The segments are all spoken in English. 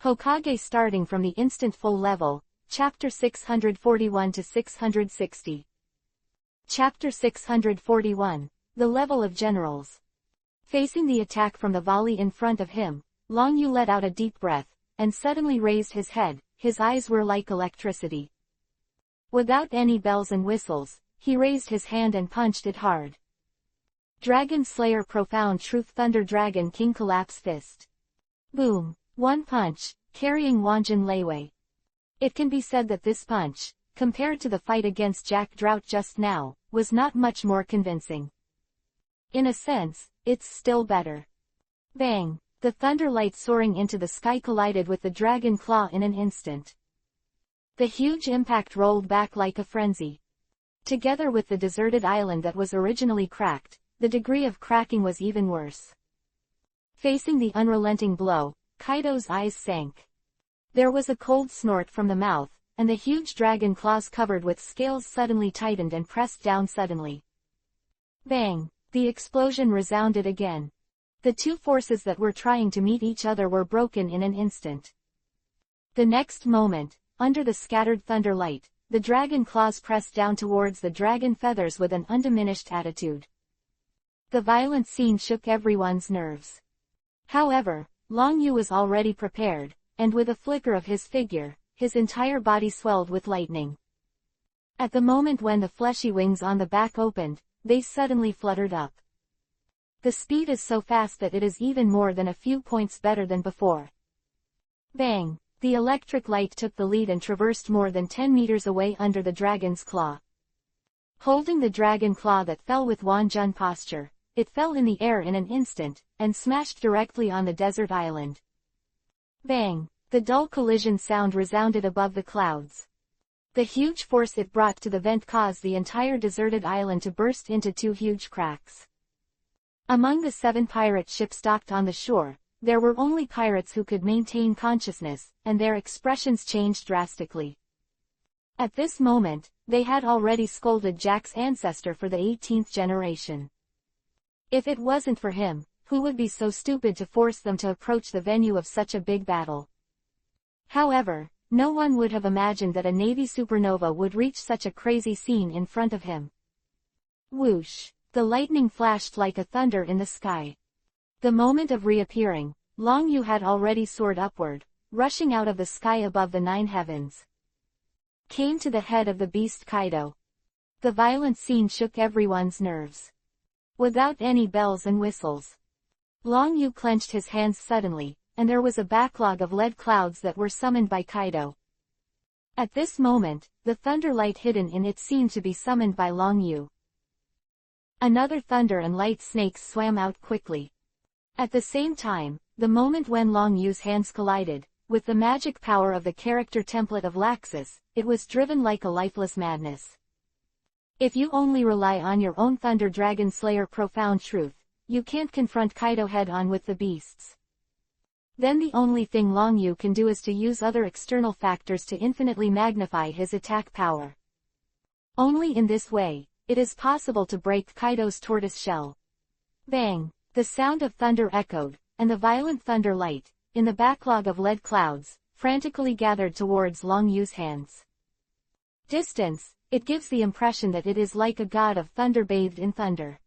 Hokage Starting from the Instant Full Level, Chapter 641 to 660. Chapter 641, The Level of Generals. Facing the attack from the volley in front of him, Long Yu let out a deep breath, and suddenly raised his head. His eyes were like electricity. Without any bells and whistles, he raised his hand and punched it hard. Dragon Slayer Profound Truth Thunder Dragon King Collapse Fist. Boom. One punch, carrying Wanjin Leiwei. It can be said that this punch, compared to the fight against Jack Drought just now, was not much more convincing. In a sense, it's still better. Bang! The thunder light soaring into the sky collided with the dragon claw in an instant. The huge impact rolled back like a frenzy. Together with the deserted island that was originally cracked, the degree of cracking was even worse. Facing the unrelenting blow, Kaido's eyes sank. There was a cold snort from the mouth, and the huge dragon claws covered with scales suddenly tightened and pressed down suddenly. Bang! The explosion resounded again. The two forces that were trying to meet each other were broken in an instant. The next moment, under the scattered thunder light, the dragon claws pressed down towards the dragon feathers with an undiminished attitude. The violent scene shook everyone's nerves. However, Long Yu was already prepared, and with a flicker of his figure, his entire body swelled with lightning. At the moment when the fleshy wings on the back opened, they suddenly fluttered up. The speed is so fast that it is even more than a few points better than before. Bang! The electric light took the lead and traversed more than 10 meters away under the dragon's claw. Holding the dragon claw that fell with Wanjun posture, it fell in the air in an instant, and smashed directly on the desert island. Bang! The dull collision sound resounded above the clouds. The huge force it brought to the vent caused the entire deserted island to burst into two huge cracks. Among the 7 pirate ships docked on the shore, there were only pirates who could maintain consciousness, and their expressions changed drastically. At this moment, they had already scolded Jack's ancestor for the 18th generation. If it wasn't for him, who would be so stupid to force them to approach the venue of such a big battle? However, no one would have imagined that a Navy supernova would reach such a crazy scene in front of him. Whoosh! The lightning flashed like a thunder in the sky. The moment of reappearing, Long Yu had already soared upward, rushing out of the sky above the 9 heavens. Came to the head of the beast Kaido. The violent scene shook everyone's nerves. Without any bells and whistles, Long Yu clenched his hands suddenly, and there was a backlog of lead clouds that were summoned by Kaido. At this moment, the thunder light hidden in it seemed to be summoned by Long Yu. Another thunder and light snakes swam out quickly. At the same time, the moment when Long Yu's hands collided, with the magic power of the character template of Laxus, it was driven like a lifeless madness. If you only rely on your own Thunder Dragon Slayer Profound Truth, you can't confront Kaido head-on with the beasts. Then the only thing Long Yu can do is to use other external factors to infinitely magnify his attack power. Only in this way, it is possible to break Kaido's tortoise shell. Bang! The sound of thunder echoed, and the violent thunder light, in the backlog of lead clouds, frantically gathered towards Long Yu's hands. Distance, it gives the impression that it is like a god of thunder bathed in thunder.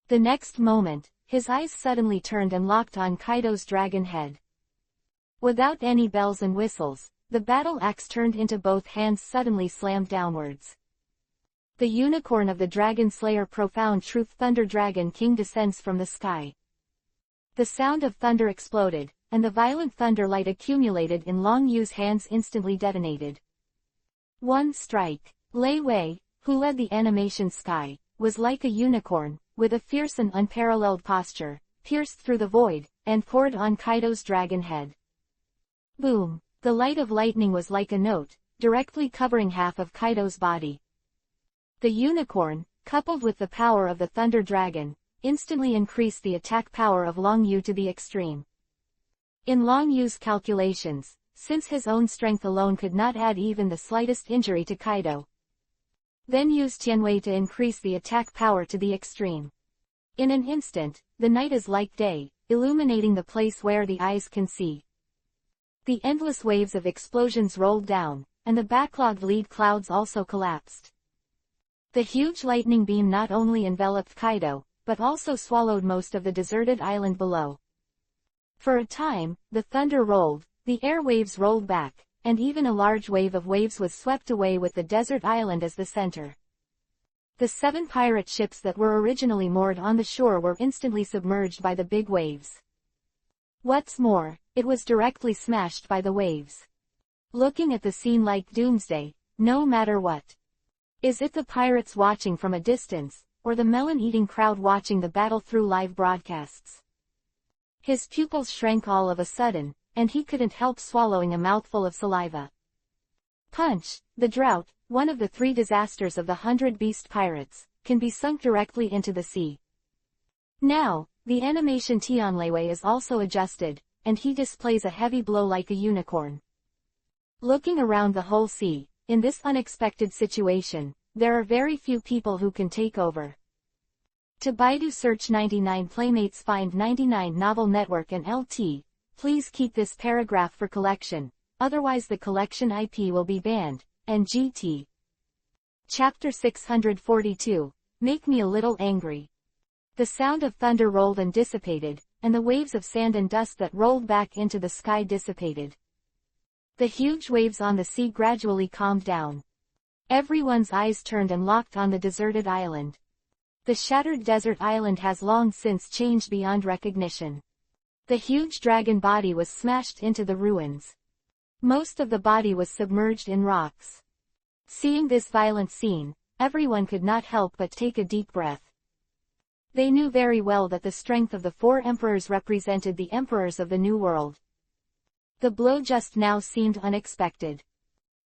The next moment, his eyes suddenly turned and locked on Kaido's dragon head. Without any bells and whistles, the battle axe turned into both hands suddenly slammed downwards. The unicorn of the Dragon Slayer Profound Truth Thunder Dragon King descends from the sky. The sound of thunder exploded, and the violent thunder light accumulated in Long Yu's hands instantly detonated. One strike. Lei Wei, who led the animation sky, was like a unicorn, with a fierce and unparalleled posture, pierced through the void, and poured on Kaido's dragon head. Boom! The light of lightning was like a note, directly covering half of Kaido's body. The unicorn, coupled with the power of the Thunder Dragon, instantly increased the attack power of Long Yu to the extreme. In Long Yu's calculations, since his own strength alone could not add even the slightest injury to Kaido, then used Tianwei to increase the attack power to the extreme. In an instant, the night is like day, illuminating the place where the eyes can see. The endless waves of explosions rolled down, and the backlogged lead clouds also collapsed. The huge lightning beam not only enveloped Kaido, but also swallowed most of the deserted island below. For a time, the thunder rolled, the air waves rolled back, and even a large wave of waves was swept away with the desert island as the center. The 7 pirate ships that were originally moored on the shore were instantly submerged by the big waves. What's more, it was directly smashed by the waves. Looking at the scene like doomsday, no matter what. Is it the pirates watching from a distance, or the melon-eating crowd watching the battle through live broadcasts? His pupils shrank all of a sudden, and he couldn't help swallowing a mouthful of saliva. Punch, the drought, one of the 3 disasters of the 100 Beast Pirates, can be sunk directly into the sea. Now, the animation Tionlewe is also adjusted, and he displays a heavy blow like a unicorn. Looking around the whole sea, in this unexpected situation, there are very few people who can take over. To Baidu search 99 Playmates find 99 Novel Network and LT, please keep this paragraph for collection, otherwise the collection IP will be banned, and GT. Chapter 642, Make Me a Little Angry. The sound of thunder rolled and dissipated, and the waves of sand and dust that rolled back into the sky dissipated. The huge waves on the sea gradually calmed down. Everyone's eyes turned and locked on the deserted island. The shattered desert island has long since changed beyond recognition. The huge dragon body was smashed into the ruins. Most of the body was submerged in rocks. Seeing this violent scene, everyone could not help but take a deep breath. They knew very well that the strength of the 4 emperors represented the emperors of the New World. The blow just now seemed unexpected.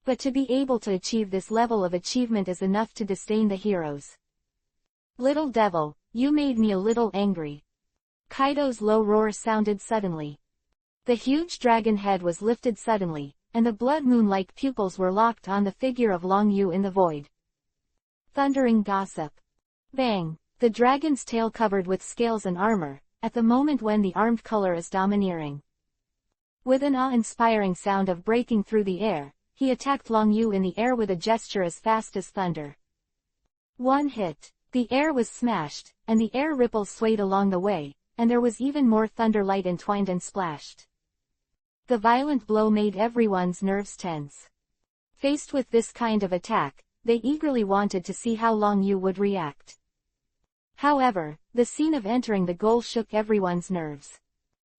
But to be able to achieve this level of achievement is enough to disdain the heroes. Little devil, you made me a little angry. Kaido's low roar sounded suddenly. The huge dragon head was lifted suddenly, and the blood moon-like pupils were locked on the figure of Long Yu in the void. Thundering gossip. Bang, the dragon's tail covered with scales and armor, at the moment when the armed color is domineering. With an awe-inspiring sound of breaking through the air, he attacked Long Yu in the air with a gesture as fast as thunder. One hit. The air was smashed, and the air ripples swayed along the way, and there was even more thunder light entwined and splashed. The violent blow made everyone's nerves tense. Faced with this kind of attack, they eagerly wanted to see how Long Yu would react. However, the scene of entering the goal shook everyone's nerves.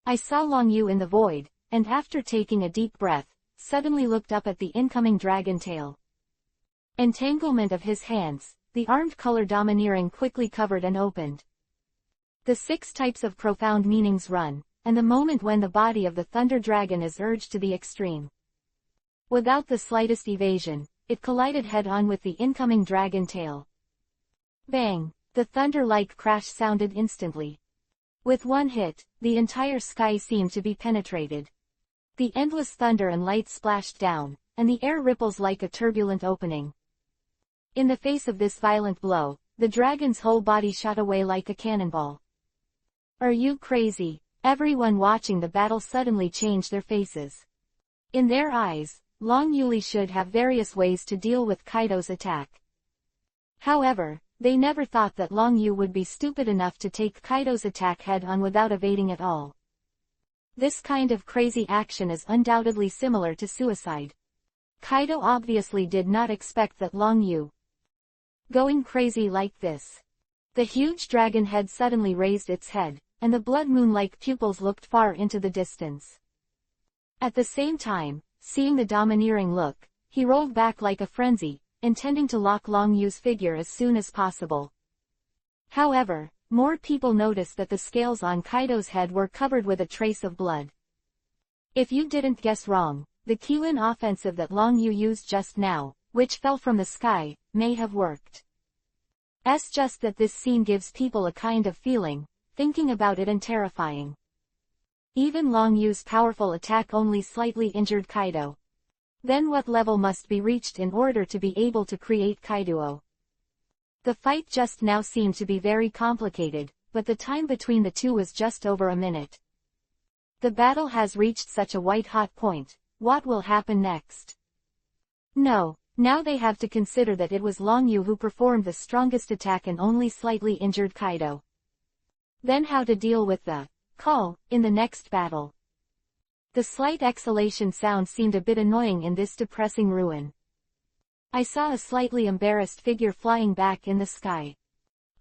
I saw Long Yu in the void, and after taking a deep breath, suddenly looked up at the incoming dragon tail. Entanglement of his hands, the armed color domineering quickly covered and opened. The 6 types of profound meanings run, and the moment when the body of the thunder dragon is urged to the extreme. Without the slightest evasion, it collided head-on with the incoming dragon tail. Bang, the thunder-like crash sounded instantly. With one hit, the entire sky seemed to be penetrated. The endless thunder and light splashed down, and the air ripples like a turbulent opening. In the face of this violent blow, the dragon's whole body shot away like a cannonball. Are you crazy? Everyone watching the battle suddenly changed their faces. In their eyes, Long Yu should have various ways to deal with Kaido's attack. However, they never thought that Long Yu would be stupid enough to take Kaido's attack head-on without evading at all. This kind of crazy action is undoubtedly similar to suicide. Kaido obviously did not expect that Long Yu going crazy like this. The huge dragon head suddenly raised its head, and the blood moon-like pupils looked far into the distance. At the same time, seeing the domineering look, he rolled back like a frenzy, intending to lock Long Yu's figure as soon as possible. However, more people noticed that the scales on Kaido's head were covered with a trace of blood. If you didn't guess wrong, the Qin offensive that Long Yu used just now, which fell from the sky, may have worked. It's just that this scene gives people a kind of feeling, thinking about it, and terrifying. Even Long Yu's powerful attack only slightly injured Kaido. Then what level must be reached in order to be able to create Kaido? The fight just now seemed to be very complicated, but the time between the two was just over a minute. The battle has reached such a white-hot point. What will happen next? No, now they have to consider that it was Long Yu who performed the strongest attack and only slightly injured Kaido. Then how to deal with the call in the next battle. The slight exhalation sound seemed a bit annoying in this depressing ruin. I saw a slightly embarrassed figure flying back in the sky.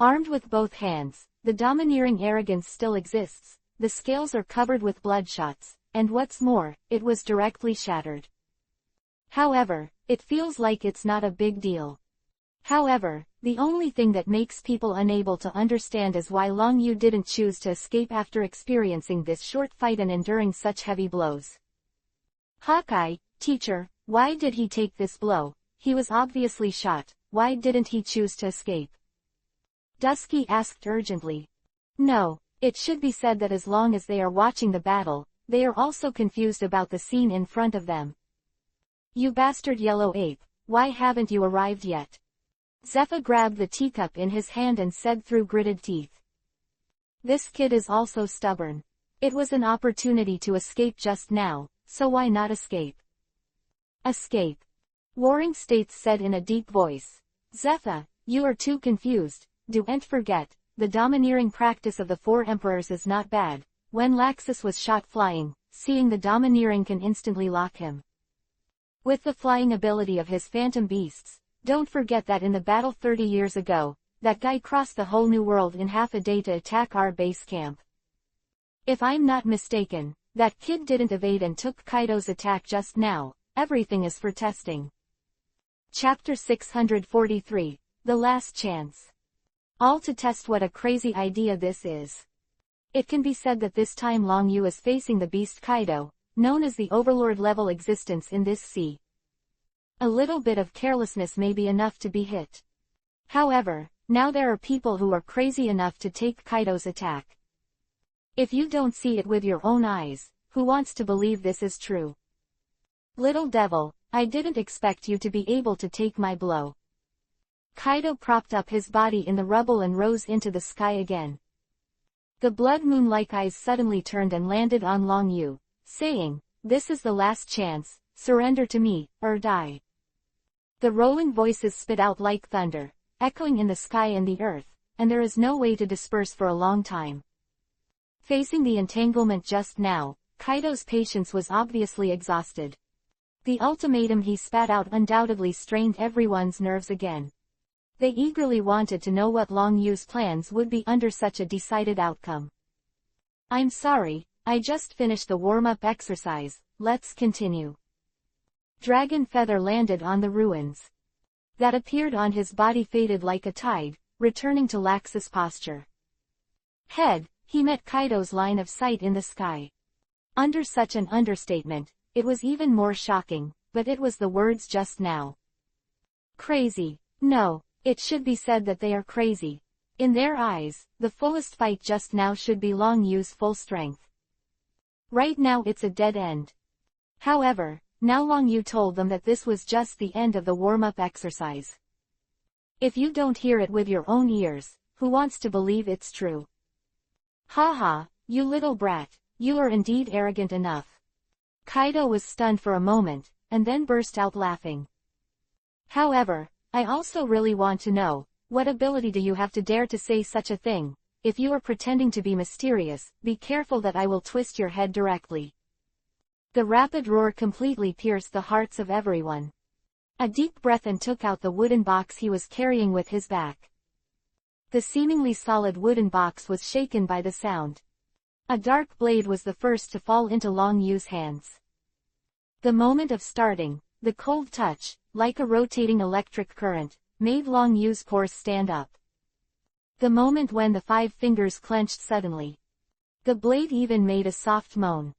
Armed with both hands, the domineering arrogance still exists, the scales are covered with bloodshots, and what's more, it was directly shattered. However, it feels like it's not a big deal. However, the only thing that makes people unable to understand is why Long Yu didn't choose to escape after experiencing this short fight and enduring such heavy blows. Hawkeye, teacher, why did he take this blow? He was obviously shot, why didn't he choose to escape? Dusky asked urgently. No, it should be said that as long as they are watching the battle, they are also confused about the scene in front of them. You bastard yellow ape, why haven't you arrived yet? Zephyr grabbed the teacup in his hand and said through gritted teeth. This kid is also stubborn. It was an opportunity to escape just now, so why not escape? Escape. Warring States said in a deep voice. Zephyr, you are too confused, don't forget, the domineering practice of the four emperors is not bad. When Laxus was shot flying, seeing the domineering can instantly lock him. With the flying ability of his phantom beasts, don't forget that in the battle 30 years ago, that guy crossed the whole new world in half a day to attack our base camp. If I'm not mistaken, that kid didn't evade and took Kaido's attack just now. Everything is for testing. Chapter 643, The Last Chance. All to test what a crazy idea this is. It can be said that this time Long Yu is facing the beast Kaido, known as the overlord-level existence in this sea. A little bit of carelessness may be enough to be hit. However, now there are people who are crazy enough to take Kaido's attack. If you don't see it with your own eyes, who wants to believe this is true? Little devil, I didn't expect you to be able to take my blow. Kaido propped up his body in the rubble and rose into the sky again. The blood moon-like eyes suddenly turned and landed on Long Yu, saying, "This is the last chance, surrender to me, or die." The rolling voices spit out like thunder, echoing in the sky and the earth, and there is no way to disperse for a long time. Facing the entanglement just now, Kaido's patience was obviously exhausted. The ultimatum he spat out undoubtedly strained everyone's nerves again. They eagerly wanted to know what Long Yu's plans would be under such a decided outcome. I'm sorry, I just finished the warm-up exercise, let's continue. Dragon Feather landed on the ruins. That appeared on his body faded like a tide, returning to Laxus posture. Head, he met Kaido's line of sight in the sky. Under such an understatement, it was even more shocking, but it was the words just now. Crazy. No, it should be said that they are crazy. In their eyes, the fullest fight just now should be Long Yu's full strength. Right now it's a dead end. However, now Long Yu told them that this was just the end of the warm-up exercise. If you don't hear it with your own ears, who wants to believe it's true? Haha, you little brat, you are indeed arrogant enough. Kaido was stunned for a moment, and then burst out laughing. However, I also really want to know, what ability do you have to dare to say such a thing? If you are pretending to be mysterious, be careful that I will twist your head directly. The rapid roar completely pierced the hearts of everyone. A deep breath and took out the wooden box he was carrying with his back. The seemingly solid wooden box was shaken by the sound. A dark blade was the first to fall into Long Yu's hands. The moment of starting, the cold touch, like a rotating electric current, made Long Yu's pores stand up. The moment when the 5 fingers clenched suddenly. The blade even made a soft moan.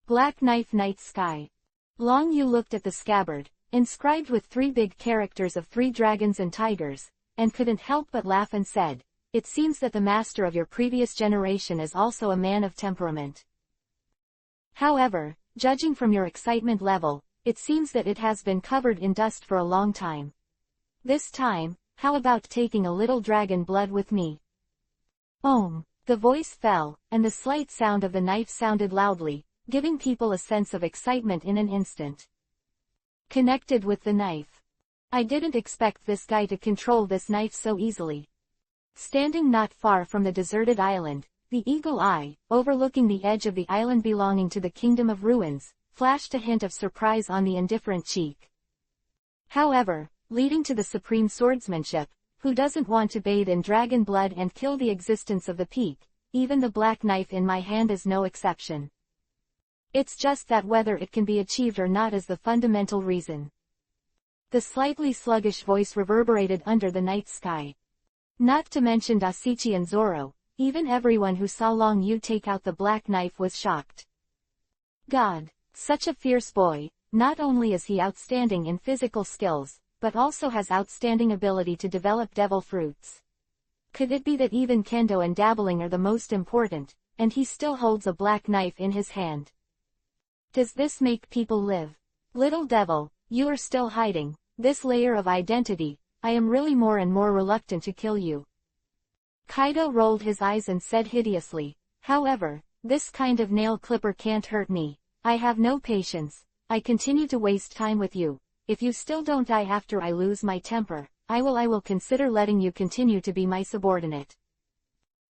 Black Knife Night Sky. Long Yu looked at the scabbard, inscribed with 3 big characters of 3 dragons and tigers, and couldn't help but laugh and said, "It seems that the master of your previous generation is also a man of temperament. However, judging from your excitement level, it seems that it has been covered in dust for a long time. This time, how about taking a little dragon blood with me?" The voice fell, and the slight sound of the knife sounded loudly, giving people a sense of excitement in an instant. Connected with the knife. I didn't expect this guy to control this knife so easily. Standing not far from the deserted island, the eagle eye, overlooking the edge of the island belonging to the Kingdom of Ruins, flashed a hint of surprise on the indifferent cheek. However, leading to the supreme swordsmanship, who doesn't want to bathe in dragon blood and kill the existence of the peak, even the black knife in my hand is no exception. It's just that whether it can be achieved or not is the fundamental reason. The slightly sluggish voice reverberated under the night sky. Not to mention Dasichi and Zoro, even everyone who saw Long Yu take out the black knife was shocked. God, such a fierce boy, not only is he outstanding in physical skills, but also has outstanding ability to develop devil fruits. Could it be that even kendo and dabbling are the most important, and he still holds a black knife in his hand? Does this make people live? Little devil, you are still hiding this layer of identity. I am really more and more reluctant to kill you. Kaido rolled his eyes and said hideously, however, this kind of nail clipper can't hurt me. I have no patience. I continue to waste time with you. If you still don't die after I lose my temper, I will consider letting you continue to be my subordinate.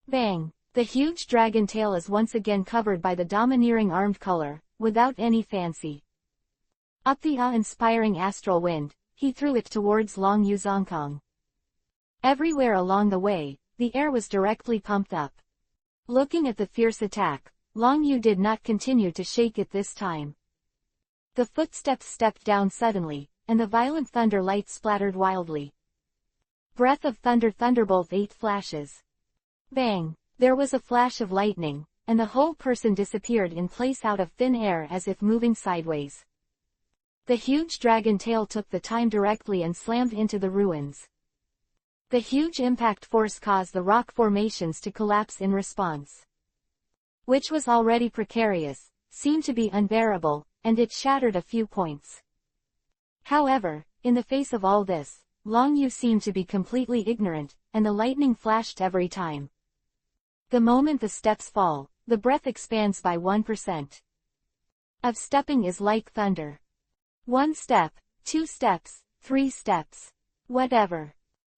Bang! The huge dragon tail is once again covered by the domineering armed color, without any fancy. Up the awe-inspiring astral wind, he threw it towards Long Yu Zongkong. Everywhere along the way, the air was directly pumped up. Looking at the fierce attack, Long Yu did not continue to shake it this time. The footsteps stepped down suddenly, and the violent thunder light splattered wildly. Breath of thunder thunderbolt 8 flashes. Bang! There was a flash of lightning, and the whole person disappeared in place out of thin air as if moving sideways. The huge dragon tail took the time directly and slammed into the ruins. The huge impact force caused the rock formations to collapse in response. Which was already precarious, seemed to be unbearable, and it shattered a few points. However, in the face of all this, Long Yu seemed to be completely ignorant, and the lightning flashed every time. The moment the steps fall, the breath expands by 1%. Of stepping is like thunder. 1 step, 2 steps, 3 steps. Whatever.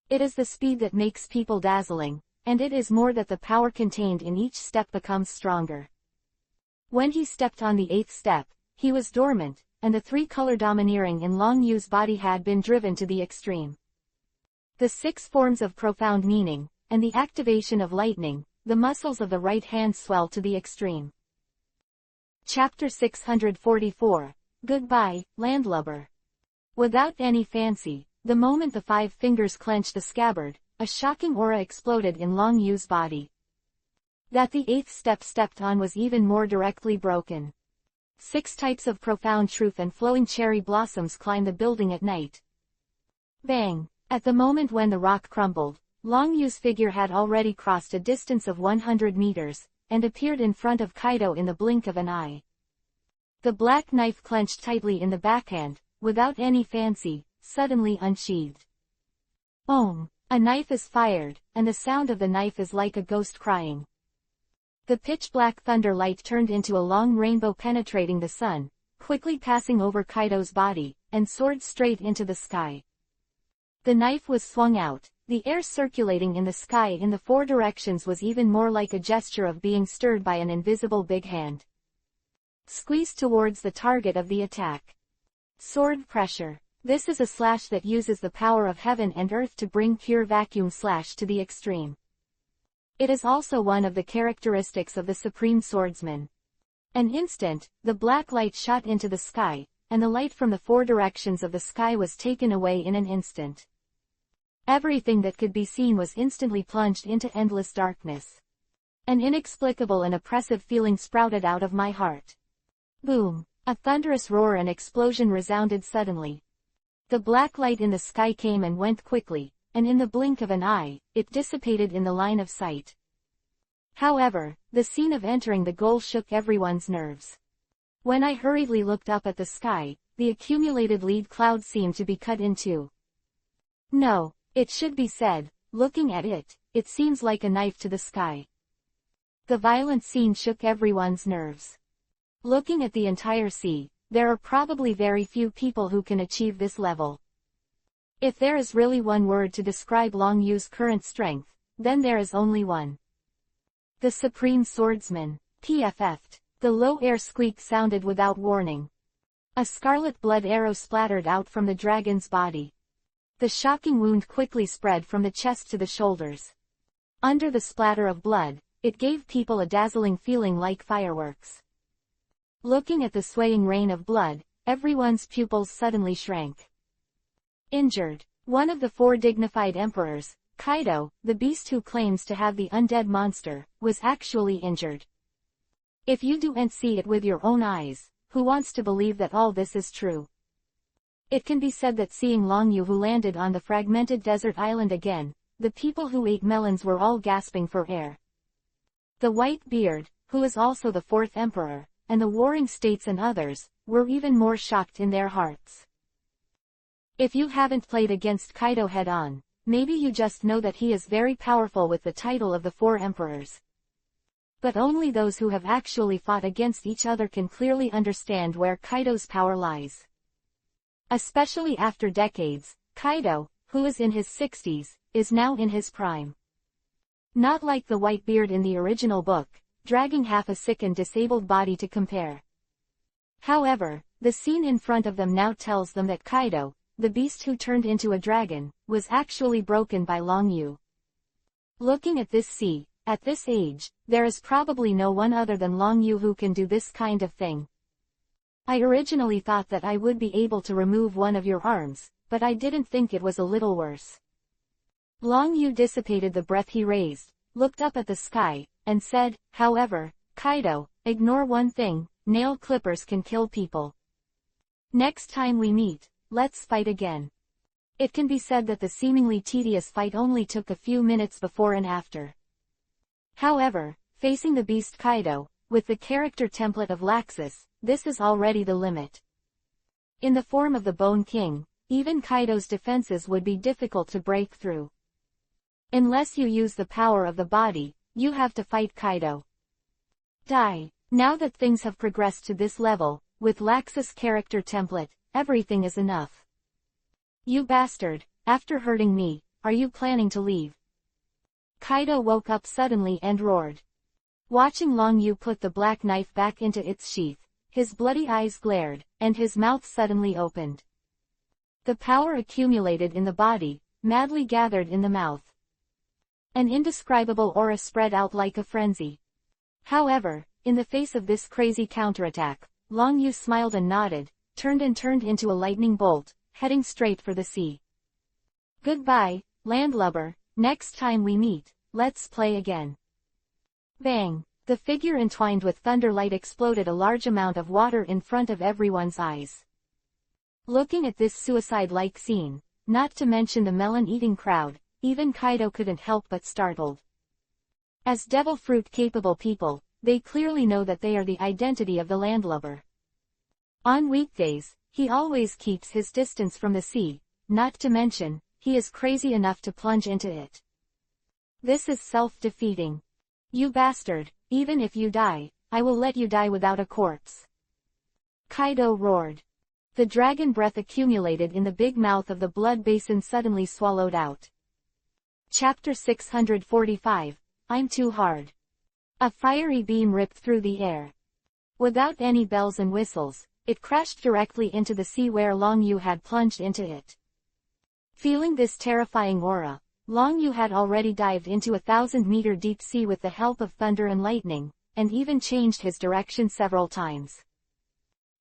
It is the speed that makes people dazzling, and it is more that the power contained in each step becomes stronger. When he stepped on the 8th step, he was dormant, and the 3-color domineering in Long Yu's body had been driven to the extreme. The 6 forms of profound meaning, and the activation of lightning, the muscles of the right hand swell to the extreme. Chapter 644. Goodbye, landlubber. Without any fancy, the moment the 5 fingers clenched the scabbard, a shocking aura exploded in Long Yu's body. That the 8th step stepped on was even more directly broken. 6 types of profound truth and flowing cherry blossoms climb the building at night. Bang! At the moment when the rock crumbled, Long Yu's figure had already crossed a distance of 100 meters, and appeared in front of Kaido in the blink of an eye. The black knife clenched tightly in the backhand, without any fancy, suddenly unsheathed. Om! A knife is fired, and the sound of the knife is like a ghost crying. The pitch-black thunder light turned into a long rainbow penetrating the sun, quickly passing over Kaido's body, and soared straight into the sky. The knife was swung out, the air circulating in the sky in the 4 directions was even more like a gesture of being stirred by an invisible big hand. Squeezed towards the target of the attack. Sword pressure. This is a slash that uses the power of heaven and earth to bring pure vacuum slash to the extreme. It is also one of the characteristics of the Supreme Swordsman. An instant, the black light shot into the sky, and the light from the 4 directions of the sky was taken away in an instant. Everything that could be seen was instantly plunged into endless darkness. An inexplicable and oppressive feeling sprouted out of my heart. Boom! A thunderous roar and explosion resounded suddenly. The black light in the sky came and went quickly, and in the blink of an eye, it dissipated in the line of sight. However, the scene of entering the goal shook everyone's nerves. When I hurriedly looked up at the sky, the accumulated lead cloud seemed to be cut in two. No, it should be said, looking at it, it seems like a knife to the sky. The violent scene shook everyone's nerves. Looking at the entire sea, there are probably very few people who can achieve this level. If there is really one word to describe Long Yu's current strength, then there is only one. The Supreme Swordsman, PFF'd. The low air squeak sounded without warning. A scarlet blood arrow splattered out from the dragon's body. The shocking wound quickly spread from the chest to the shoulders. Under the splatter of blood, it gave people a dazzling feeling like fireworks. Looking at the swaying rain of blood, everyone's pupils suddenly shrank. Injured. One of the 4 dignified emperors, Kaido, the beast who claims to have the undead monster, was actually injured. If you don't see it with your own eyes, who wants to believe that all this is true? It can be said that seeing Long Yu who landed on the fragmented desert island again, the people who ate melons were all gasping for air. The White Beard, who is also the 4th emperor, and the warring states and others, were even more shocked in their hearts. If you haven't played against Kaido head-on, maybe you just know that he is very powerful with the title of the 4 emperors. But only those who have actually fought against each other can clearly understand where Kaido's power lies. Especially after decades, Kaido, who is in his 60s, is now in his prime. Not like the Whitebeard in the original book, dragging half a sick and disabled body to compare. However, the scene in front of them now tells them that Kaido, the beast who turned into a dragon, was actually broken by Long Yu. Looking at this sea, at this age, there is probably no one other than Long Yu who can do this kind of thing. I originally thought that I would be able to remove one of your arms, but I didn't think it was a little worse. Long Yu dissipated the breath he raised, looked up at the sky, and said, however, Kaido, ignore one thing, nail clippers can kill people. Next time we meet, let's fight again. It can be said that the seemingly tedious fight only took a few minutes before and after. However, facing the beast Kaido, with the character template of Laxus, this is already the limit. In the form of the Bone King, even Kaido's defenses would be difficult to break through. Unless you use the power of the body, you have to fight Kaido. Die. Now that things have progressed to this level, with Laxus character template, everything is enough. You bastard, after hurting me, are you planning to leave? Kaido woke up suddenly and roared. Watching Long Yu put the black knife back into its sheath, his bloody eyes glared, and his mouth suddenly opened. The power accumulated in the body, madly gathered in the mouth. An indescribable aura spread out like a frenzy. However, in the face of this crazy counterattack, Long Yu smiled and nodded, turned into a lightning bolt, heading straight for the sea. Goodbye, landlubber, next time we meet, let's play again. Bang! The figure entwined with thunderlight exploded a large amount of water in front of everyone's eyes. Looking at this suicide-like scene, not to mention the melon-eating crowd, even Kaido couldn't help but startled. As devil fruit-capable people, they clearly know that they are the identity of the landlubber. On weekdays, he always keeps his distance from the sea, not to mention, he is crazy enough to plunge into it. This is self-defeating. You bastard, even if you die, I will let you die without a corpse. Kaido roared. The dragon breath accumulated in the big mouth of the blood basin suddenly swallowed out. Chapter 645, I'm too hard. A fiery beam ripped through the air. Without any bells and whistles, it crashed directly into the sea where Long Yu had plunged into it. Feeling this terrifying aura, Long Yu had already dived into 1,000-meter deep sea with the help of thunder and lightning, and even changed his direction several times.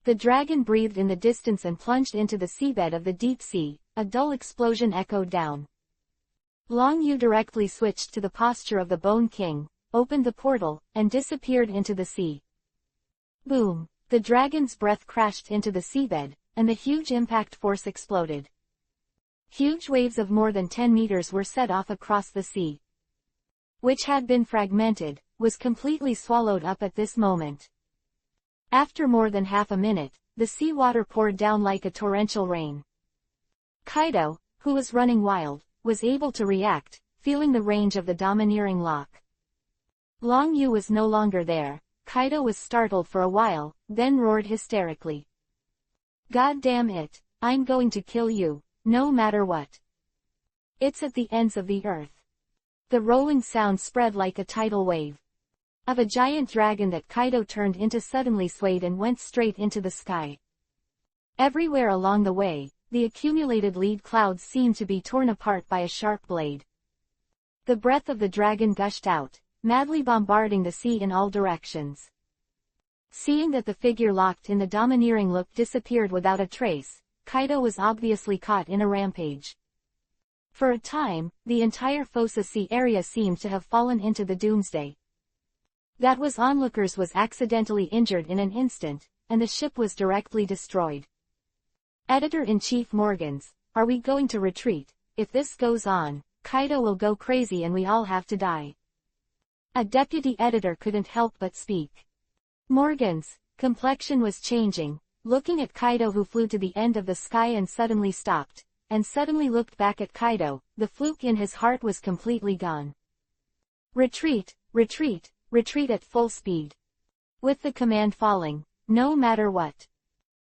The dragon breathed in the distance and plunged into the seabed of the deep sea. A dull explosion echoed down. Long Yu directly switched to the posture of the Bone King, opened the portal, and disappeared into the sea. Boom! The dragon's breath crashed into the seabed, and the huge impact force exploded. Huge waves of more than 10 meters were set off across the sea. Which had been fragmented, was completely swallowed up at this moment. After more than half a minute, the seawater poured down like a torrential rain. Kaido, who was running wild, was able to react, feeling the range of the domineering lock. Long Yu was no longer there. Kaido was startled for a while, then roared hysterically. God damn it, I'm going to kill you, no matter what. It's at the ends of the earth. The rolling sound spread like a tidal wave. Of a giant dragon that Kaido turned into suddenly swayed and went straight into the sky. Everywhere along the way, the accumulated lead clouds seemed to be torn apart by a sharp blade. The breath of the dragon gushed out, madly bombarding the sea in all directions. Seeing that the figure locked in the domineering look disappeared without a trace, Kaido was obviously caught in a rampage. For a time, the entire Fossa Sea area seemed to have fallen into the doomsday. That was onlookers was accidentally injured in an instant, and the ship was directly destroyed. Editor-in-Chief Morgans, are we going to retreat? If this goes on, Kaido will go crazy and we all have to die. A deputy editor couldn't help but speak. Morgan's complexion was changing, looking at Kaido who flew to the end of the sky and suddenly stopped, and suddenly looked back at Kaido. The fluke in his heart was completely gone. Retreat, retreat, retreat at full speed. With the command falling, no matter what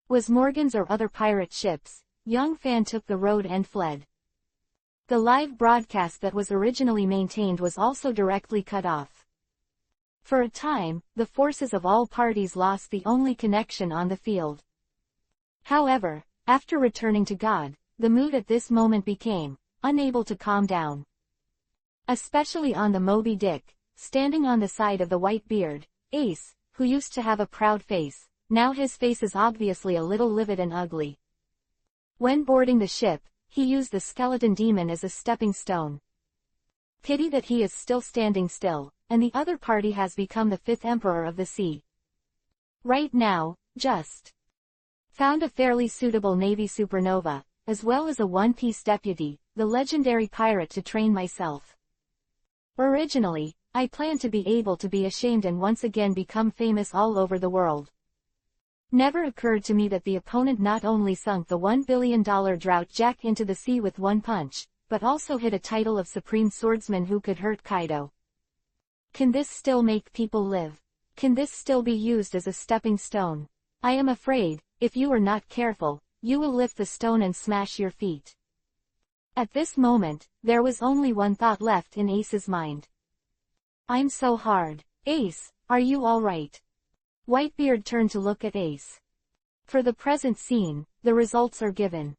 was Morgan's or other pirate ships, young Fan took the road and fled. The live broadcast that was originally maintained was also directly cut off. For a time, the forces of all parties lost the only connection on the field. However, after returning to God, the mood at this moment became unable to calm down. Especially on the Moby Dick, standing on the side of the Whitebeard, Ace, who used to have a proud face, now his face is obviously a little livid and ugly. When boarding the ship, he used the skeleton demon as a stepping stone. Pity that he is still standing still, and the other party has become the fifth emperor of the sea. Right now, just found a fairly suitable Navy supernova, as well as a one-piece deputy, the legendary pirate to train myself. Originally, I planned to be able to be ashamed and once again become famous all over the world. Never occurred to me that the opponent not only sunk the $1 billion drought jack into the sea with one punch, but also hit a title of supreme swordsman who could hurt Kaido. Can this still make people live? Can this still be used as a stepping stone? I am afraid, if you are not careful, you will lift the stone and smash your feet. At this moment, there was only one thought left in Ace's mind. I'm so hard. Ace, are you alright? Whitebeard turned to look at Ace. For the present scene, the results are given.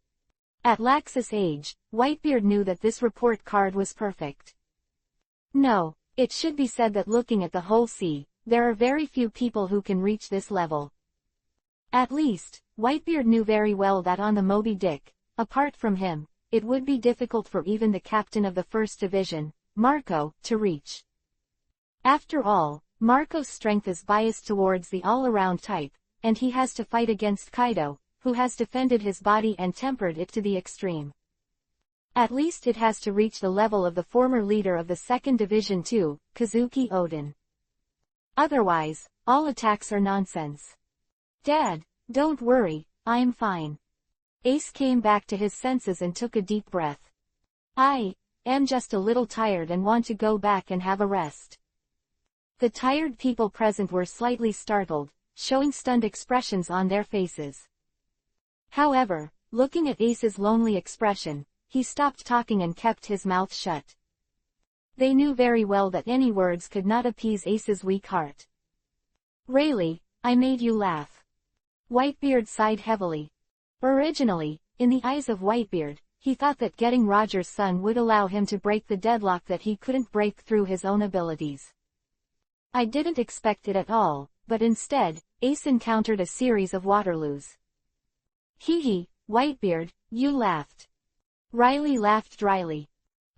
At Laxus' age, Whitebeard knew that this report card was perfect. No, it should be said that looking at the whole sea, there are very few people who can reach this level. At least, Whitebeard knew very well that on the Moby Dick, apart from him, it would be difficult for even the captain of the First Division, Marco, to reach. After all, Marco's strength is biased towards the all-around type, and he has to fight against Kaido, who has defended his body and tempered it to the extreme. At least it has to reach the level of the former leader of the 2nd Division too, Kazuki Odin. Otherwise, all attacks are nonsense. Dad, don't worry, I'm fine. Ace came back to his senses and took a deep breath. I am just a little tired and want to go back and have a rest. The tired people present were slightly startled, showing stunned expressions on their faces. However, looking at Ace's lonely expression, he stopped talking and kept his mouth shut. They knew very well that any words could not appease Ace's weak heart. Rayleigh, I made you laugh. Whitebeard sighed heavily. Originally, in the eyes of Whitebeard, he thought that getting Roger's son would allow him to break the deadlock that he couldn't break through his own abilities. I didn't expect it at all, but instead, Ace encountered a series of Waterloos. Hee, Whitebeard, you laughed. Riley laughed dryly.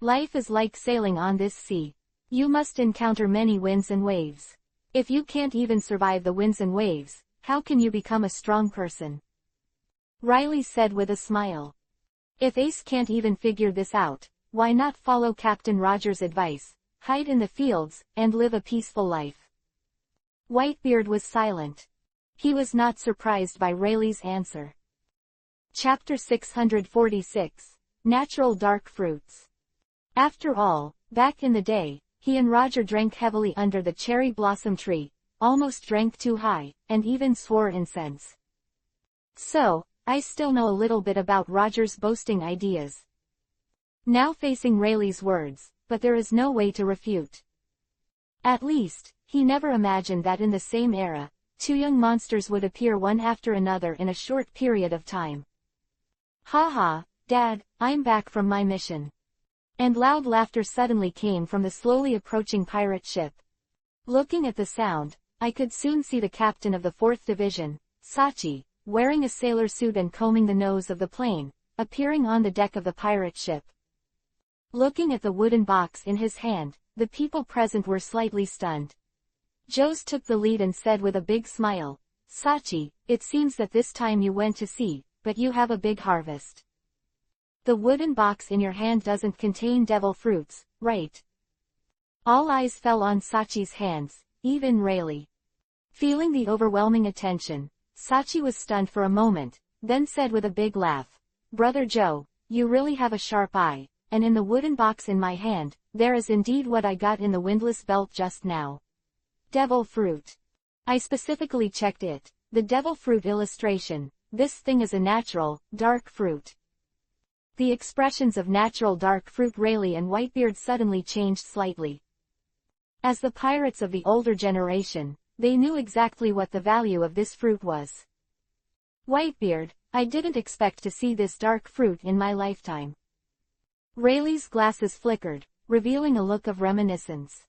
Life is like sailing on this sea. You must encounter many winds and waves. If you can't even survive the winds and waves, how can you become a strong person? Riley said with a smile. If Ace can't even figure this out, why not follow Captain Rogers' advice? Hide in the fields, and live a peaceful life. Whitebeard was silent. He was not surprised by Rayleigh's answer. Chapter 646, Natural Dark Fruits. After all, back in the day, he and Roger drank heavily under the cherry blossom tree, almost drank too high, and even swore incense. So, I still know a little bit about Roger's boasting ideas. Now facing Rayleigh's words, but there is no way to refute. At least, he never imagined that in the same era, two young monsters would appear one after another in a short period of time. "Ha, Dad, I'm back from my mission." And loud laughter suddenly came from the slowly approaching pirate ship. Looking at the sound, I could soon see the captain of the 4th Division, Sachi, wearing a sailor suit and combing the nose of the plane, appearing on the deck of the pirate ship. Looking at the wooden box in his hand, the people present were slightly stunned. Jose took the lead and said with a big smile, "Sachi, it seems that this time you went to sea, but you have a big harvest. The wooden box in your hand doesn't contain devil fruits, right?" All eyes fell on Sachi's hands, even Rayleigh. Feeling the overwhelming attention, Sachi was stunned for a moment, then said with a big laugh, "Brother Joe, you really have a sharp eye, and in the wooden box in my hand, there is indeed what I got in the windlass belt just now. Devil fruit. I specifically checked it, the devil fruit illustration, this thing is a natural, dark fruit." The expressions of natural dark fruit Rayleigh and Whitebeard suddenly changed slightly. As the pirates of the older generation, they knew exactly what the value of this fruit was. "Whitebeard, I didn't expect to see this dark fruit in my lifetime." Rayleigh's glasses flickered, revealing a look of reminiscence.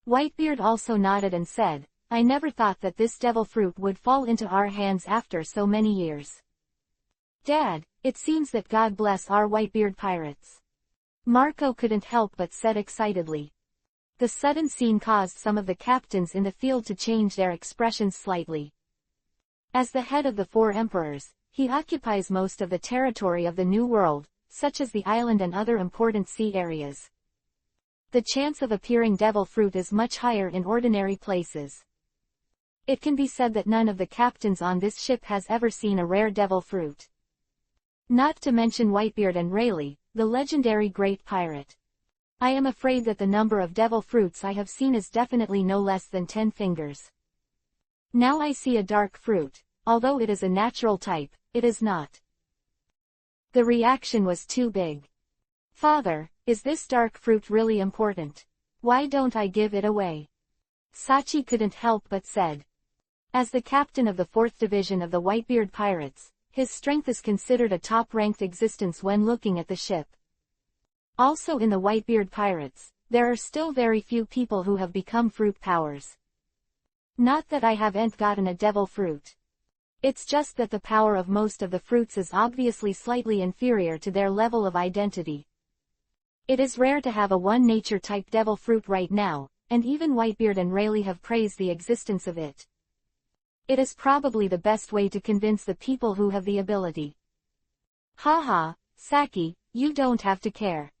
Whitebeard also nodded and said, "I never thought that this devil fruit would fall into our hands after so many years." "Dad, it seems that God bless our Whitebeard pirates," Marco couldn't help but said excitedly. The sudden scene caused some of the captains in the field to change their expressions slightly. As the head of the 4 emperors, he occupies most of the territory of the New World, such as the island and other important sea areas. The chance of appearing devil fruit is much higher in ordinary places. It can be said that none of the captains on this ship has ever seen a rare devil fruit. Not to mention Whitebeard and Rayleigh, the legendary great pirate. I am afraid that the number of devil fruits I have seen is definitely no less than 10 fingers. Now I see a dark fruit, although it is a natural type, it is not. The reaction was too big. "Father, is this dark fruit really important? Why don't I give it away?" Sachi couldn't help but said. As the captain of the 4th Division of the Whitebeard Pirates, his strength is considered a top-ranked existence when looking at the ship. Also in the Whitebeard Pirates, there are still very few people who have become fruit powers. Not that I haven't gotten a devil fruit. It's just that the power of most of the fruits is obviously slightly inferior to their level of identity. It is rare to have a one-nature type devil fruit right now, and even Whitebeard and Rayleigh have praised the existence of it. It is probably the best way to convince the people who have the ability. "Haha, Saki, you don't have to care."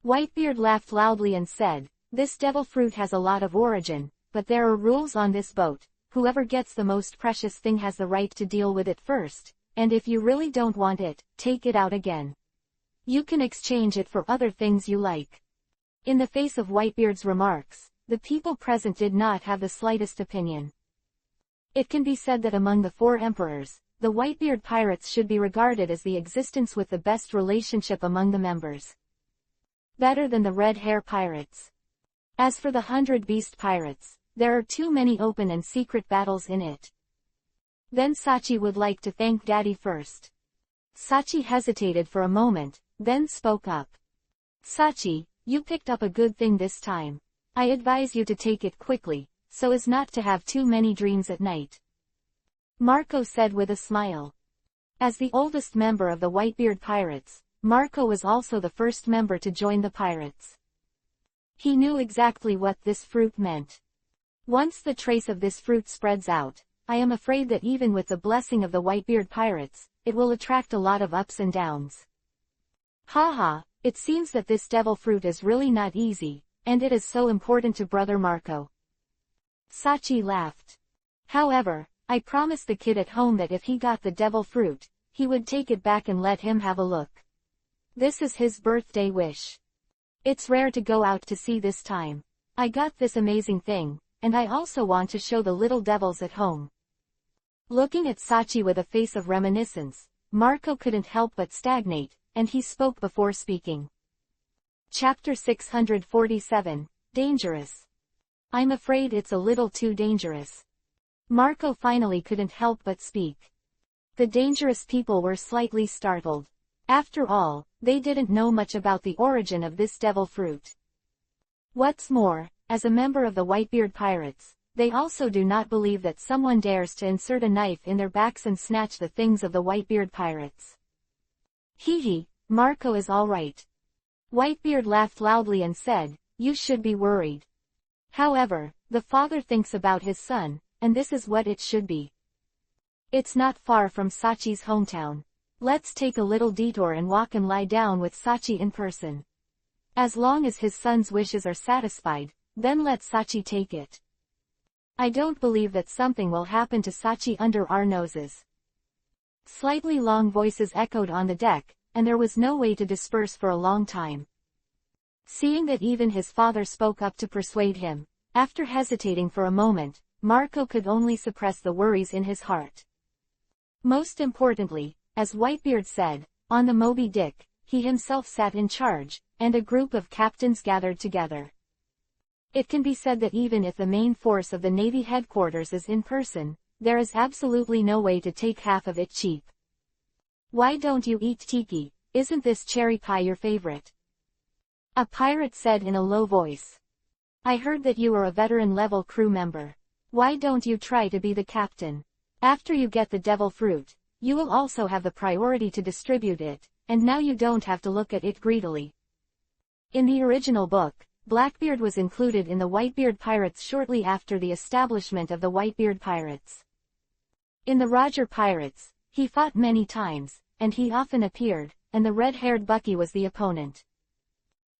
Whitebeard laughed loudly and said, "This devil fruit has a lot of origin, but there are rules on this boat. Whoever gets the most precious thing has the right to deal with it first, and if you really don't want it, take it out again. You can exchange it for other things you like." In the face of Whitebeard's remarks, the people present did not have the slightest opinion. It can be said that among the 4 emperors, the Whitebeard pirates should be regarded as the existence with the best relationship among the members. Better than the Red Hair pirates. As for the 100 Beast pirates, there are too many open and secret battles in it. Then Sachi would like to thank Daddy first. Sachi hesitated for a moment, then spoke up. "Sachi, you picked up a good thing this time. I advise you to take it quickly, so as not to have too many dreams at night," Marco said with a smile. As the oldest member of the Whitebeard Pirates, Marco was also the first member to join the pirates. He knew exactly what this fruit meant. Once the trace of this fruit spreads out, I am afraid that even with the blessing of the Whitebeard Pirates, it will attract a lot of ups and downs. "Haha, it seems that this devil fruit is really not easy, and it is so important to Brother Marco." Sachi laughed. "However, I promised the kid at home that if he got the devil fruit, he would take it back and let him have a look. This is his birthday wish. It's rare to go out to sea this time. I got this amazing thing, and I also want to show the little devils at home. Looking at Sachi with a face of reminiscence, Marco couldn't help but stagnate, and he spoke before speaking. Chapter 647, Dangerous. I'm afraid it's a little too dangerous. Marco finally couldn't help but speak. The dangerous people were slightly startled. After all, they didn't know much about the origin of this devil fruit. What's more, as a member of the Whitebeard Pirates, they also do not believe that someone dares to insert a knife in their backs and snatch the things of the Whitebeard Pirates. Hee, Marco is all right. Whitebeard laughed loudly and said, you should be worried. However, the father thinks about his son, and this is what it should be. It's not far from Sachi's hometown. Let's take a little detour and walk and lie down with Sachi in person. As long as his son's wishes are satisfied, then let Sachi take it. I don't believe that something will happen to Sachi under our noses. Slightly long voices echoed on the deck, and there was no way to disperse for a long time. Seeing that even his father spoke up to persuade him, after hesitating for a moment, Marco could only suppress the worries in his heart. Most importantly, as Whitebeard said, on the Moby Dick, he himself sat in charge, and a group of captains gathered together. It can be said that even if the main force of the Navy headquarters is in person, there is absolutely no way to take half of it cheap. Why don't you eat tiki? Isn't this cherry pie your favorite? A pirate said in a low voice. I heard that you are a veteran-level crew member. Why don't you try to be the captain? After you get the devil fruit, you will also have the priority to distribute it, and now you don't have to look at it greedily. In the original book, Blackbeard was included in the Whitebeard Pirates shortly after the establishment of the Whitebeard Pirates. In the Roger Pirates, he fought many times, and he often appeared, and the red-haired Bucky was the opponent.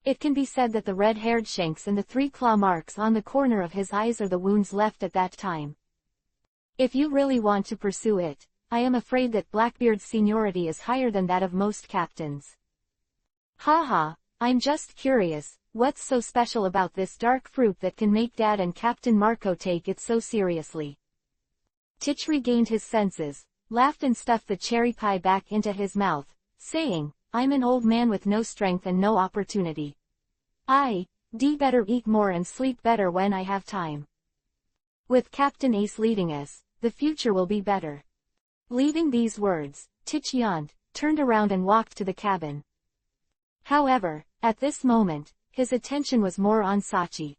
It can be said that the red-haired shanks and the 3 claw marks on the corner of his eyes are the wounds left at that time. If you really want to pursue it, I am afraid that Blackbeard's seniority is higher than that of most captains. Haha, I'm just curious, what's so special about this dark fruit that can make Dad and Captain Marco take it so seriously? Titch regained his senses, laughed and stuffed the cherry pie back into his mouth, saying, I'm an old man with no strength and no opportunity. Better eat more and sleep better when I have time. With Captain Ace leading us, the future will be better. Leaving these words, Titch yawned, turned around and walked to the cabin. However, at this moment, his attention was more on Sachi.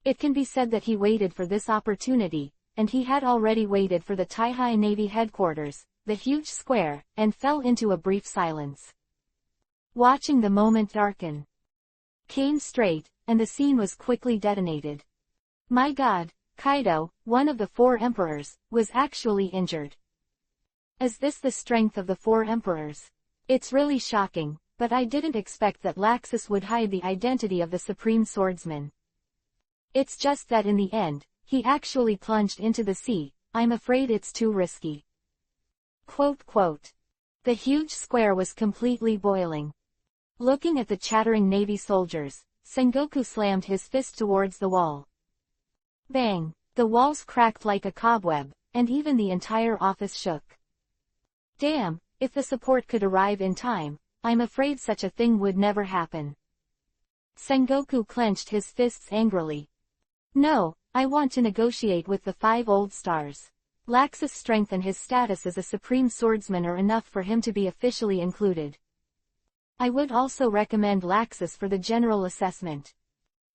It can be said that he waited for this opportunity, and he had already waited for the Taihai Navy headquarters, the huge square, and fell into a brief silence. Watching the moment darken came straight, and the scene was quickly detonated. My God, Kaido, one of the 4 emperors, was actually injured. Is this the strength of the 4 emperors? It's really shocking, but I didn't expect that Laxus would hide the identity of the supreme swordsman. It's just that in the end, he actually plunged into the sea. I'm afraid it's too risky. The huge square was completely boiling. Looking at the chattering Navy soldiers, Sengoku slammed his fist towards the wall. Bang! The walls cracked like a cobweb, and even the entire office shook. Damn, if the support could arrive in time, I'm afraid such a thing would never happen. Sengoku clenched his fists angrily. No, I want to negotiate with the 5 old stars. Laxus' strength and his status as a supreme swordsman are enough for him to be officially included. I would also recommend Laxus for the general assessment.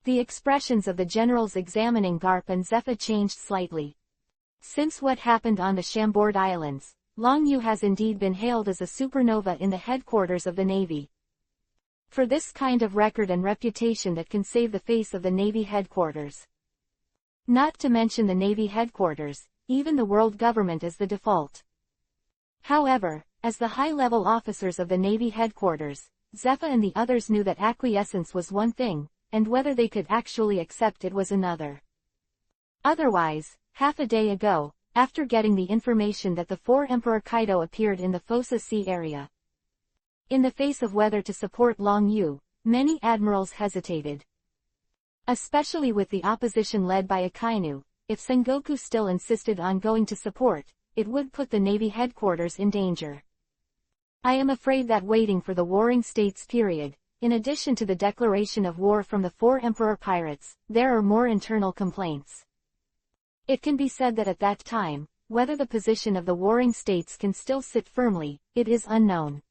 The expressions of the generals examining Garp and Zephyr changed slightly. Since what happened on the Chambord Islands, Long Yu has indeed been hailed as a supernova in the headquarters of the Navy. For this kind of record and reputation that can save the face of the Navy headquarters. Not to mention the Navy headquarters, even the world government is the default. However, as the high-level officers of the Navy headquarters, Zephyr and the others knew that acquiescence was one thing, and whether they could actually accept it was another. Otherwise, half a day ago, after getting the information that the 4 Emperor Kaido appeared in the Fossa Sea area, in the face of whether to support Long Yu, many admirals hesitated. Especially with the opposition led by Akainu, if Sengoku still insisted on going to support, it would put the Navy headquarters in danger. I am afraid that waiting for the Warring States period, in addition to the declaration of war from the 4 Emperor pirates, there are more internal complaints. It can be said that at that time, whether the position of the Warring States can still sit firmly, it is unknown.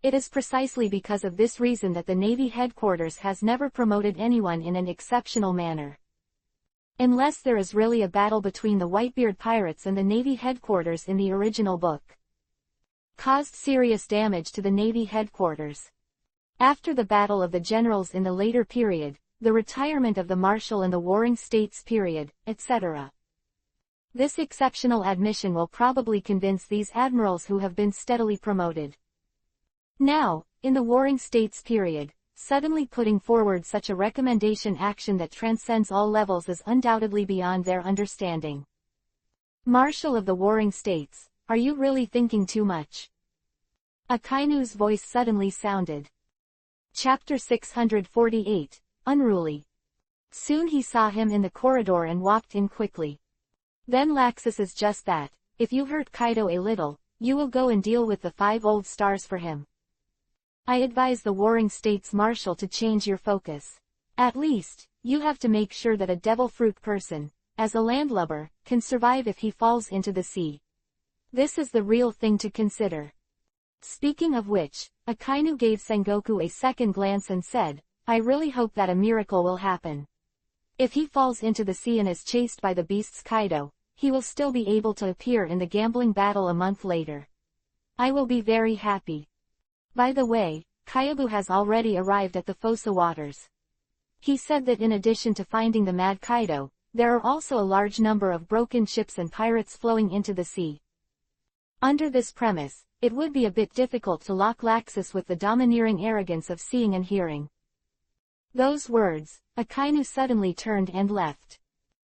It is precisely because of this reason that the Navy headquarters has never promoted anyone in an exceptional manner. Unless there is really a battle between the Whitebeard pirates and the Navy headquarters in the original book. Caused serious damage to the Navy headquarters. After the Battle of the Generals in the later period, the retirement of the Marshal in the Warring States period, etc. This exceptional admission will probably convince these admirals who have been steadily promoted. Now, in the Warring States period, suddenly putting forward such a recommendation action that transcends all levels is undoubtedly beyond their understanding. Marshal of the Warring States, are you really thinking too much? Akainu's voice suddenly sounded. Chapter 648, Unruly. Soon he saw him in the corridor and walked in quickly. Then Laxus is just that, if you hurt Kaido a little, you will go and deal with the 5 old stars for him. I advise the Warring States Marshal to change your focus. At least, you have to make sure that a devil fruit person, as a landlubber, can survive if he falls into the sea. This is the real thing to consider. Speaking of which, Akainu gave Sengoku a second glance and said, I really hope that a miracle will happen. If he falls into the sea and is chased by the beasts Kaido, he will still be able to appear in the gambling battle a month later. I will be very happy. By the way, Kyobu has already arrived at the Fossa waters. He said that in addition to finding the Mad Kaido, there are also a large number of broken ships and pirates flowing into the sea. Under this premise, it would be a bit difficult to lock Laxus with the domineering arrogance of seeing and hearing. Those words, Akainu suddenly turned and left.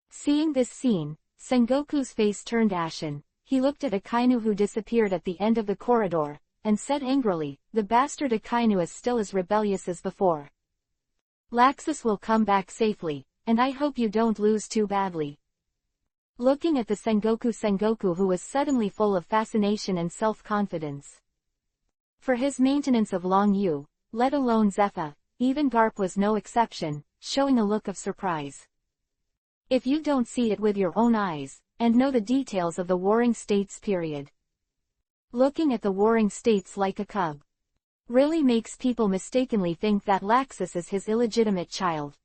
Seeing this scene, Sengoku's face turned ashen. He looked at Akainu who disappeared at the end of the corridor, and said angrily, the bastard Akainu is still as rebellious as before. Laxus will come back safely, and I hope you don't lose too badly. Looking at the Sengoku who was suddenly full of fascination and self-confidence. For his maintenance of Long Yu, let alone Zephyr, even Garp was no exception, showing a look of surprise. If you don't see it with your own eyes, and know the details of the Warring States period. Looking at the Warring States like a cub. Really makes people mistakenly think that Laxus is his illegitimate child.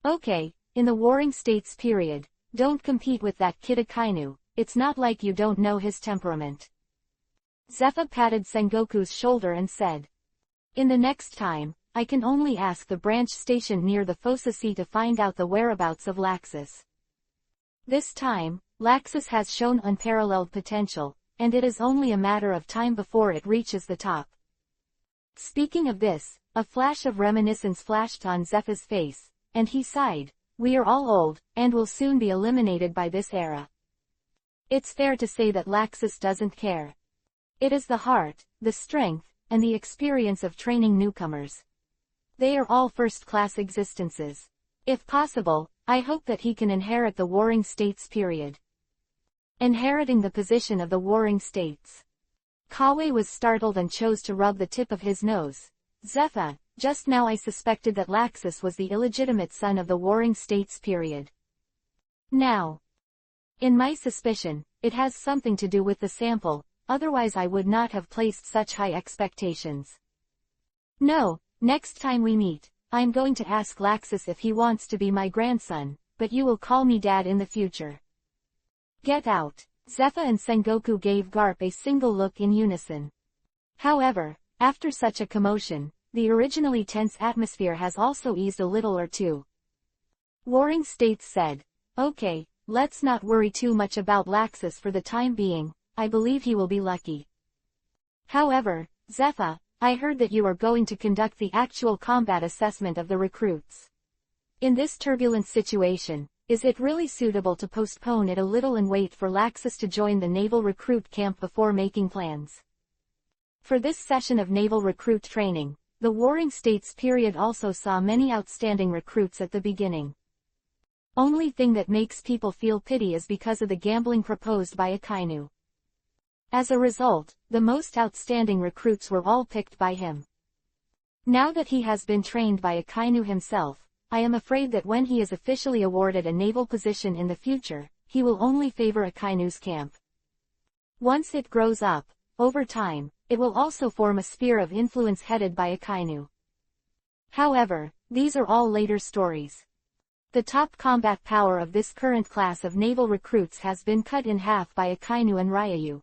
Okay, in the Warring States period, don't compete with that kid Akainu, it's not like you don't know his temperament. Zephyr patted Sengoku's shoulder and said. In the next time, I can only ask the branch stationed near the Fossa Sea to find out the whereabouts of Laxus. This time, Laxus has shown unparalleled potential, and it is only a matter of time before it reaches the top. Speaking of this, a flash of reminiscence flashed on Zephyr's face, and he sighed. We are all old, and will soon be eliminated by this era. It's fair to say that Laxus doesn't care. It is the heart, the strength, and the experience of training newcomers. They are all first-class existences. If possible, I hope that he can inherit the Warring States period. Inheriting the position of the Warring States. Kawe was startled and chose to rub the tip of his nose. Zephyr, just now I suspected that Laxus was the illegitimate son of the Warring States period. Now, in my suspicion, it has something to do with the sample, otherwise I would not have placed such high expectations. No, next time we meet, I'm going to ask Laxus if he wants to be my grandson, but you will call me Dad in the future. Get out. Zephyr and Sengoku gave Garp a single look in unison. However, after such a commotion, the originally tense atmosphere has also eased a little or two. Warring States said, okay, let's not worry too much about Laxus for the time being, I believe he will be lucky. However, Zephyr, I heard that you are going to conduct the actual combat assessment of the recruits. In this turbulent situation, is it really suitable to postpone it a little and wait for Laxus to join the naval recruit camp before making plans? For this session of naval recruit training, the Warring States period also saw many outstanding recruits at the beginning. Only thing that makes people feel pity is because of the gambling proposed by Akainu. As a result, the most outstanding recruits were all picked by him. Now that he has been trained by Akainu himself, I am afraid that when he is officially awarded a naval position in the future, he will only favor Akainu's camp. Once it grows up, over time, it will also form a sphere of influence headed by Akainu. However, these are all later stories. The top combat power of this current class of naval recruits has been cut in half by Akainu and Ryu.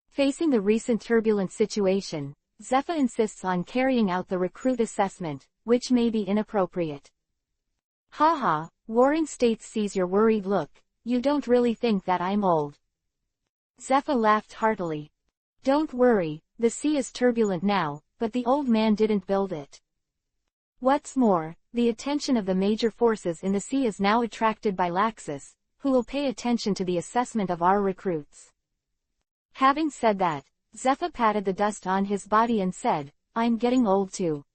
Facing the recent turbulent situation, Zephyr insists on carrying out the recruit assessment, which may be inappropriate. Haha, Warring States sees your worried look, you don't really think that I'm old. Zephyr laughed heartily. Don't worry, the sea is turbulent now, but the old man didn't build it. What's more, the attention of the major forces in the sea is now attracted by Laxus, who will pay attention to the assessment of our recruits. Having said that, Zephyr patted the dust on his body and said, I'm getting old too.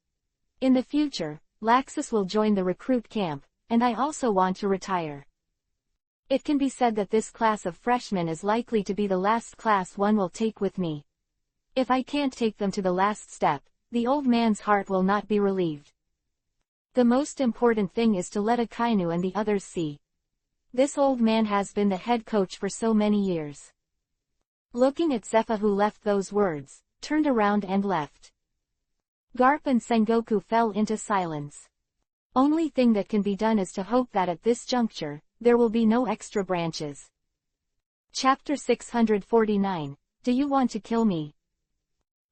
In the future, Laxus will join the recruit camp, and I also want to retire. It can be said that this class of freshmen is likely to be the last class one will take with me. If I can't take them to the last step, the old man's heart will not be relieved. The most important thing is to let Akainu and the others see. This old man has been the head coach for so many years. Looking at Zephyr, who left those words, turned around and left. Garp and Sengoku fell into silence. Only thing that can be done is to hope that at this juncture, there will be no extra branches. Chapter 649, Do You Want to Kill Me?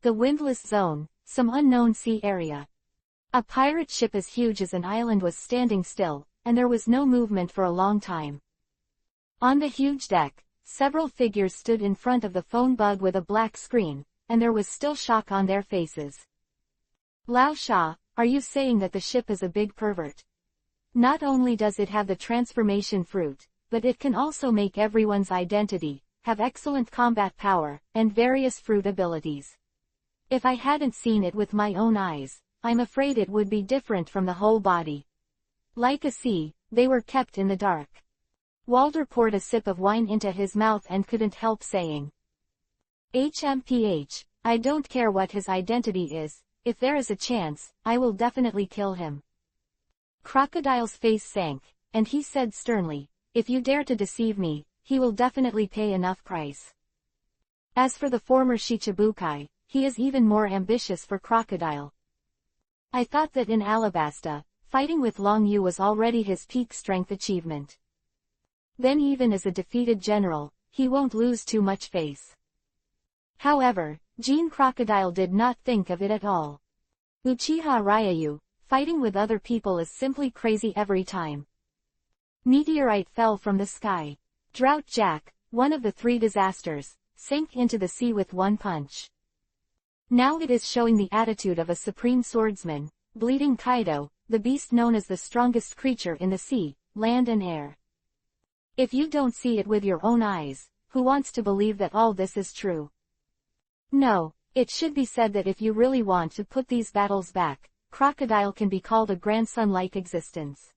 The Windless Zone, some unknown sea area. A pirate ship as huge as an island was standing still, and there was no movement for a long time. On the huge deck, several figures stood in front of the phone bug with a black screen, and there was still shock on their faces. Lao Sha, are you saying that the ship is a big pervert? Not only does it have the transformation fruit, but it can also make everyone's identity, have excellent combat power, and various fruit abilities. If I hadn't seen it with my own eyes, I'm afraid it would be different from the whole body. Like a sea, they were kept in the dark. Walter poured a sip of wine into his mouth and couldn't help saying, HMPH, I don't care what his identity is, if there is a chance, I will definitely kill him. Crocodile's face sank, and he said sternly, if you dare to deceive me, he will definitely pay enough price. As for the former Shichibukai, he is even more ambitious for Crocodile. I thought that in Alabasta, fighting with Long Yu was already his peak strength achievement. Then even as a defeated general, he won't lose too much face. However, Jean Crocodile did not think of it at all. Uchiha Ryu, fighting with other people is simply crazy every time. Meteorite fell from the sky. Drought Jack, one of the three disasters, sank into the sea with one punch. Now it is showing the attitude of a supreme swordsman, Bleeding Kaido, the beast known as the strongest creature in the sea, land and air. If you don't see it with your own eyes, who wants to believe that all this is true? No, it should be said that if you really want to put these battles back, Crocodile can be called a grandson-like existence.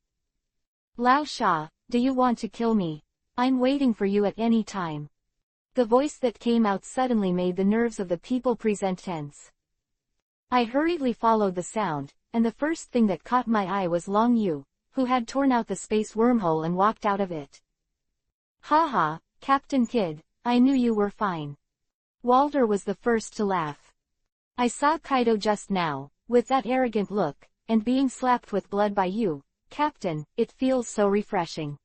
Lao Sha, do you want to kill me? I'm waiting for you at any time. The voice that came out suddenly made the nerves of the people present tense. I hurriedly followed the sound, and the first thing that caught my eye was Long Yu, who had torn out the space wormhole and walked out of it. Haha, Captain Kidd, I knew you were fine. Walter was the first to laugh. I saw Kaido just now, with that arrogant look, and being slapped with blood by you, Captain, it feels so refreshing.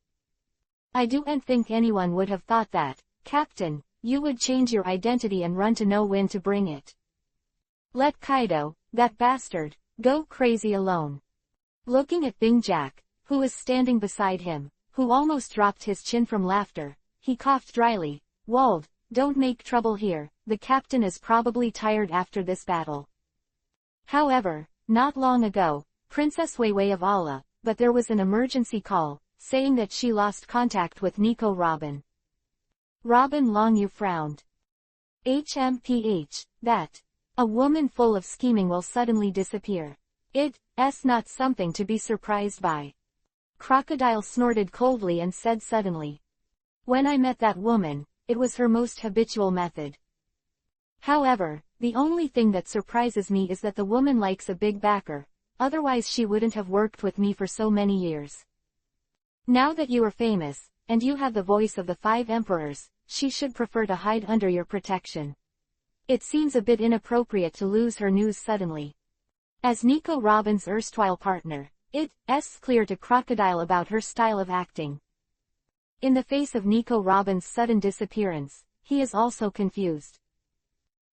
I don't think anyone would have thought that, Captain, you would change your identity and run to know when to bring it. Let Kaido, that bastard, go crazy alone. Looking at Bing Jack, who was standing beside him, who almost dropped his chin from laughter, he coughed dryly, Wald, don't make trouble here, the captain is probably tired after this battle. However, not long ago, Princess Weiwei of Allah, but there was an emergency call, saying that she lost contact with Nico Robin. Robin Long Yu frowned. HMPH, that. A woman full of scheming will suddenly disappear. It's not something to be surprised by. Crocodile snorted coldly and said suddenly. When I met that woman, it was her most habitual method. However, the only thing that surprises me is that the woman likes a big backer, otherwise she wouldn't have worked with me for so many years. Now that you are famous, and you have the voice of the 5 emperors, she should prefer to hide under your protection. It seems a bit inappropriate to lose her news suddenly. As Nico Robin's erstwhile partner, it's clear to Crocodile about her style of acting. In the face of Nico Robin's sudden disappearance, he is also confused.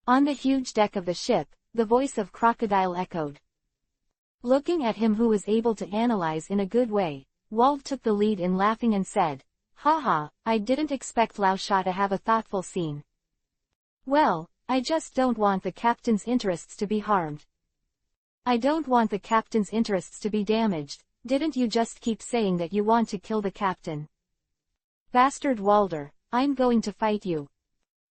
On the huge deck of the ship, the voice of Crocodile echoed. Looking at him who was able to analyze in a good way, Wald took the lead in laughing and said, "Haha, I didn't expect Lao Sha to have a thoughtful scene. Well, I just don't want the captain's interests to be harmed." "I don't want the captain's interests to be damaged. Didn't you just keep saying that you want to kill the captain?" "Bastard Walder, I'm going to fight you."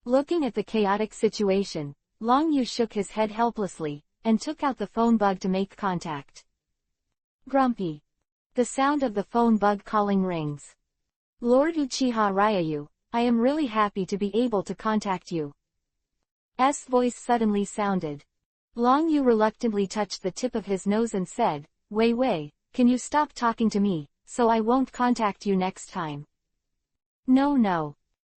Looking at the chaotic situation, Long Yu shook his head helplessly, and took out the phone bug to make contact. Grumpy. The sound of the phone bug calling rings. "Lord Uchiha Ryayu, I am really happy to be able to contact you." S voice suddenly sounded. Long Yu reluctantly touched the tip of his nose and said, Wei Wei, can you stop talking to me, so I won't contact you next time?" No.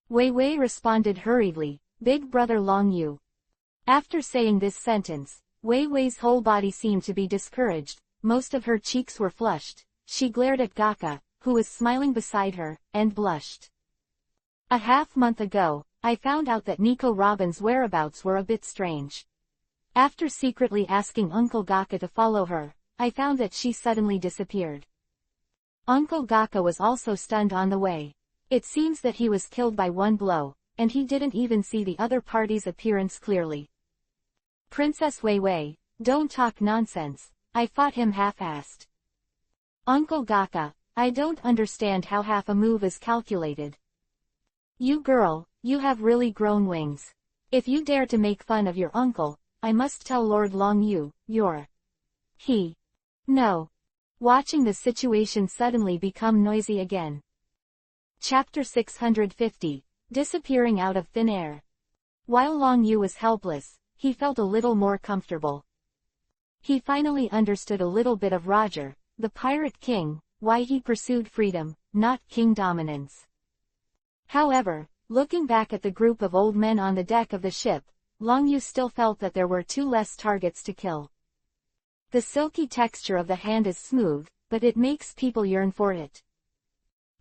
Wei Wei responded hurriedly, "Big brother Long Yu." After saying this sentence, Wei Wei's whole body seemed to be discouraged, most of her cheeks were flushed. She glared at Gaka, who was smiling beside her, and blushed. A half-month ago, I found out that Nico Robin's whereabouts were a bit strange. After secretly asking Uncle Gaka to follow her, I found that she suddenly disappeared. Uncle Gaka was also stunned on the way. It seems that he was killed by one blow, and he didn't even see the other party's appearance clearly. "Princess Wei Wei, don't talk nonsense, I fought him half-assed." "Uncle Gaka, I don't understand how half a move is calculated." "You girl, you have really grown wings. If you dare to make fun of your uncle, I must tell Lord Long Yu, you're..." No. Watching the situation suddenly become noisy again. Chapter 650, Disappearing Out of Thin Air. While Long Yu was helpless, he felt a little more comfortable. He finally understood a little bit of Roger, the Pirate King, why he pursued freedom, not king dominance. However, looking back at the group of old men on the deck of the ship, Long Yu still felt that there were 2 less targets to kill. The silky texture of the hand is smooth, but it makes people yearn for it.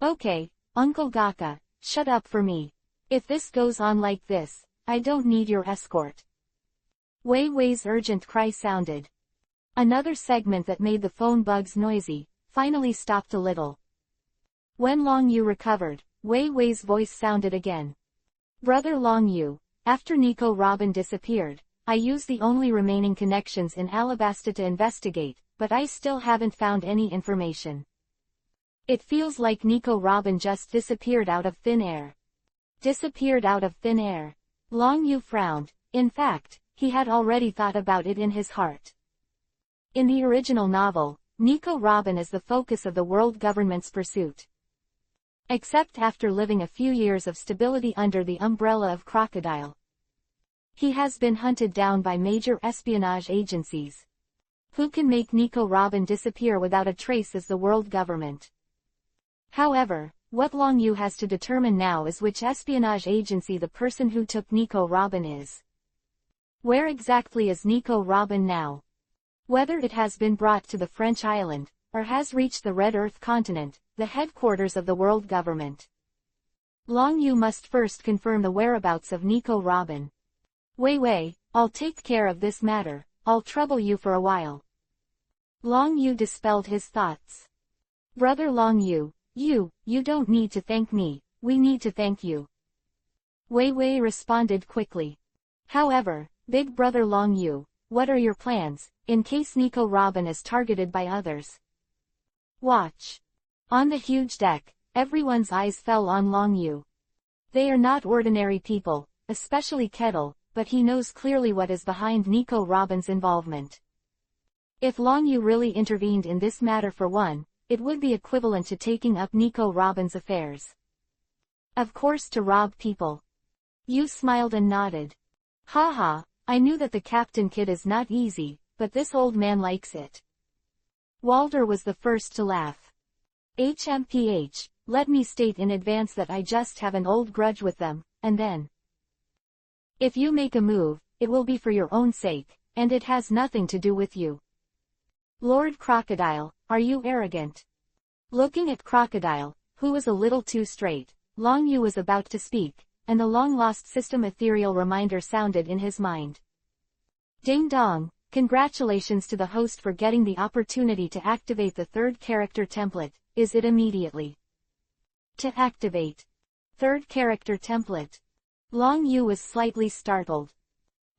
"Okay, Uncle Gaka, shut up for me. If this goes on like this, I don't need your escort." Wei Wei's urgent cry sounded. Another segment that made the phone bugs noisy, finally stopped a little. When Long Yu recovered, Wei Wei's voice sounded again. "Brother Long Yu, after Nico Robin disappeared, I used the only remaining connections in Alabasta to investigate, but I still haven't found any information. It feels like Nico Robin just disappeared out of thin air." Disappeared out of thin air. Long Yu frowned. In fact, he had already thought about it in his heart. In the original novel, Nico Robin is the focus of the world government's pursuit. Except after living a few years of stability under the umbrella of Crocodile. He has been hunted down by major espionage agencies. Who can make Nico Robin disappear without a trace is the world government. However, what Long Yu has to determine now is which espionage agency the person who took Nico Robin is. Where exactly is Nico Robin now? Whether it has been brought to the French island, or has reached the Red Earth continent, the headquarters of the world government. Long Yu must first confirm the whereabouts of Nico Robin. "Wei Wei, I'll take care of this matter, I'll trouble you for a while." Long Yu dispelled his thoughts. "Brother Long Yu, you don't need to thank me, we need to thank you." Wei Wei responded quickly. "However, Big Brother Long Yu, what are your plans, in case Nico Robin is targeted by others?" "Watch." On the huge deck, everyone's eyes fell on Long Yu. They are not ordinary people, especially Kettle, but he knows clearly what is behind Nico Robin's involvement. If Long Yu really intervened in this matter for one, it would be equivalent to taking up Nico Robin's affairs. Of course, to rob people. Yu smiled and nodded. Haha, I knew that the captain kid is not easy, but this old man likes it. Walter was the first to laugh. HMPH, let me state in advance that I just have an old grudge with them, and then. If you make a move, it will be for your own sake, and it has nothing to do with you. Lord Crocodile, are you arrogant? Looking at Crocodile, who was a little too straight, Long Yu was about to speak, and the long-lost system ethereal reminder sounded in his mind. Ding dong, congratulations to the host for getting the opportunity to activate the third character template, is it immediately? To activate. Third character template. Long Yu was slightly startled.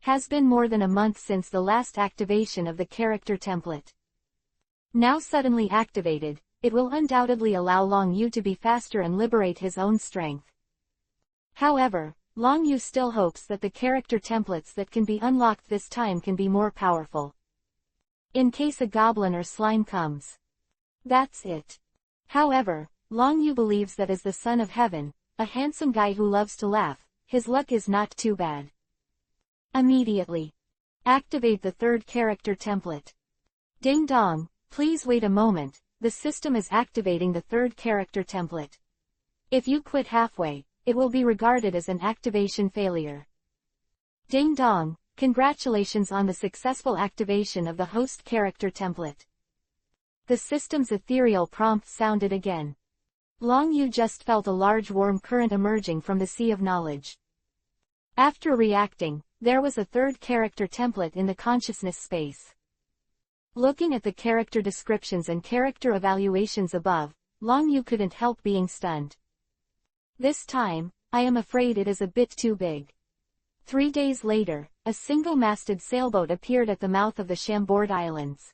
Has been more than a month since the last activation of the character template. Now suddenly activated, it will undoubtedly allow Long Yu to be faster and liberate his own strength. However, Long Yu still hopes that the character templates that can be unlocked this time can be more powerful. In case a goblin or slime comes. That's it. However, Long Yu believes that as the son of heaven, a handsome guy who loves to laugh, his luck is not too bad. Immediately. Activate the third character template. Ding dong, please wait a moment, the system is activating the third character template. If you quit halfway, it will be regarded as an activation failure. Ding dong, congratulations on the successful activation of the host character template. The system's ethereal prompt sounded again. Long Yu just felt a large warm current emerging from the sea of knowledge. After reacting, there was a third character template in the consciousness space. Looking at the character descriptions and character evaluations above, Long Yu couldn't help being stunned. This time, I am afraid it is a bit too big. 3 days later, a single-masted sailboat appeared at the mouth of the Chambord Islands.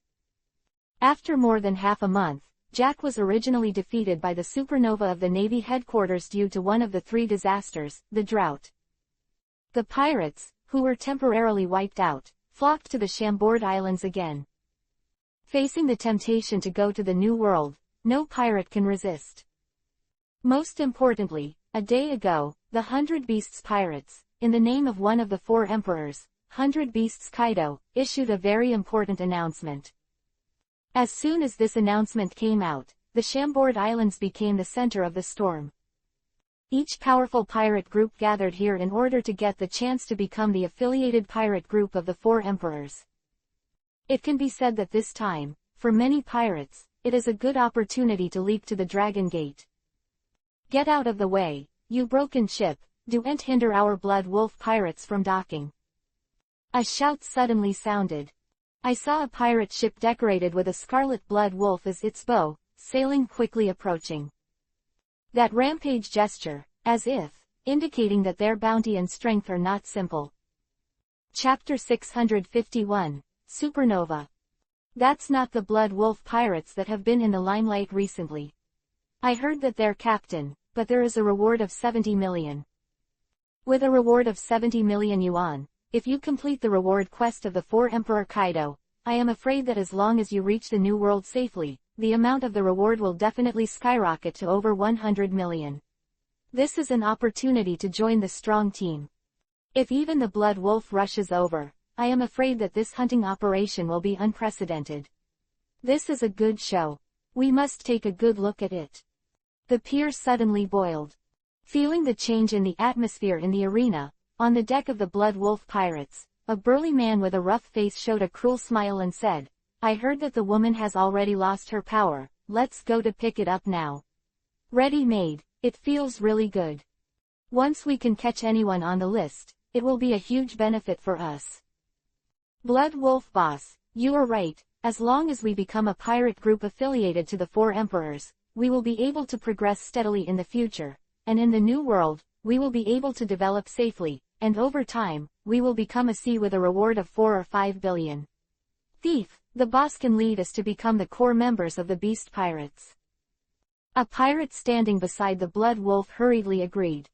After more than half a month, Jack was originally defeated by the supernova of the Navy headquarters due to one of the 3 disasters, the drought. The pirates, who were temporarily wiped out, flocked to the Chambord Islands again. Facing the temptation to go to the New World, no pirate can resist. Most importantly, a day ago, the 100 Beasts pirates, in the name of one of the 4 emperors, 100 Beasts Kaido, issued a very important announcement. As soon as this announcement came out, the Chambord Islands became the center of the storm. Each powerful pirate group gathered here in order to get the chance to become the affiliated pirate group of the 4 emperors. It can be said that this time, for many pirates, it is a good opportunity to leap to the Dragon Gate. Get out of the way, you broken ship, don't hinder our Blood Wolf pirates from docking. A shout suddenly sounded. I saw a pirate ship decorated with a scarlet Blood Wolf as its bow, sailing quickly approaching. That rampage gesture, as if, indicating that their bounty and strength are not simple. Chapter 651, Supernova. That's not the Blood Wolf pirates that have been in the limelight recently. I heard that they're captain, but there is a reward of 70 million. With a reward of 70 million yuan, if you complete the reward quest of the 4 Emperor Kaido, I am afraid that as long as you reach the New World safely, the amount of the reward will definitely skyrocket to over 100 million. This is an opportunity to join the strong team. If even the Blood Wolf rushes over, I am afraid that this hunting operation will be unprecedented. This is a good show. We must take a good look at it. The pier suddenly boiled. Feeling the change in the atmosphere in the arena, on the deck of the Blood Wolf pirates, a burly man with a rough face showed a cruel smile and said, I heard that the woman has already lost her power, let's go to pick it up now. Ready made, it feels really good. Once we can catch anyone on the list, it will be a huge benefit for us. Blood Wolf boss, you are right, as long as we become a pirate group affiliated to the 4 emperors, we will be able to progress steadily in the future, and in the New World, we will be able to develop safely, and over time, we will become a sea with a reward of 4 or 5 billion. Thief, the boss can lead us to become the core members of the Beast Pirates. A pirate standing beside the Blood Wolf hurriedly agreed.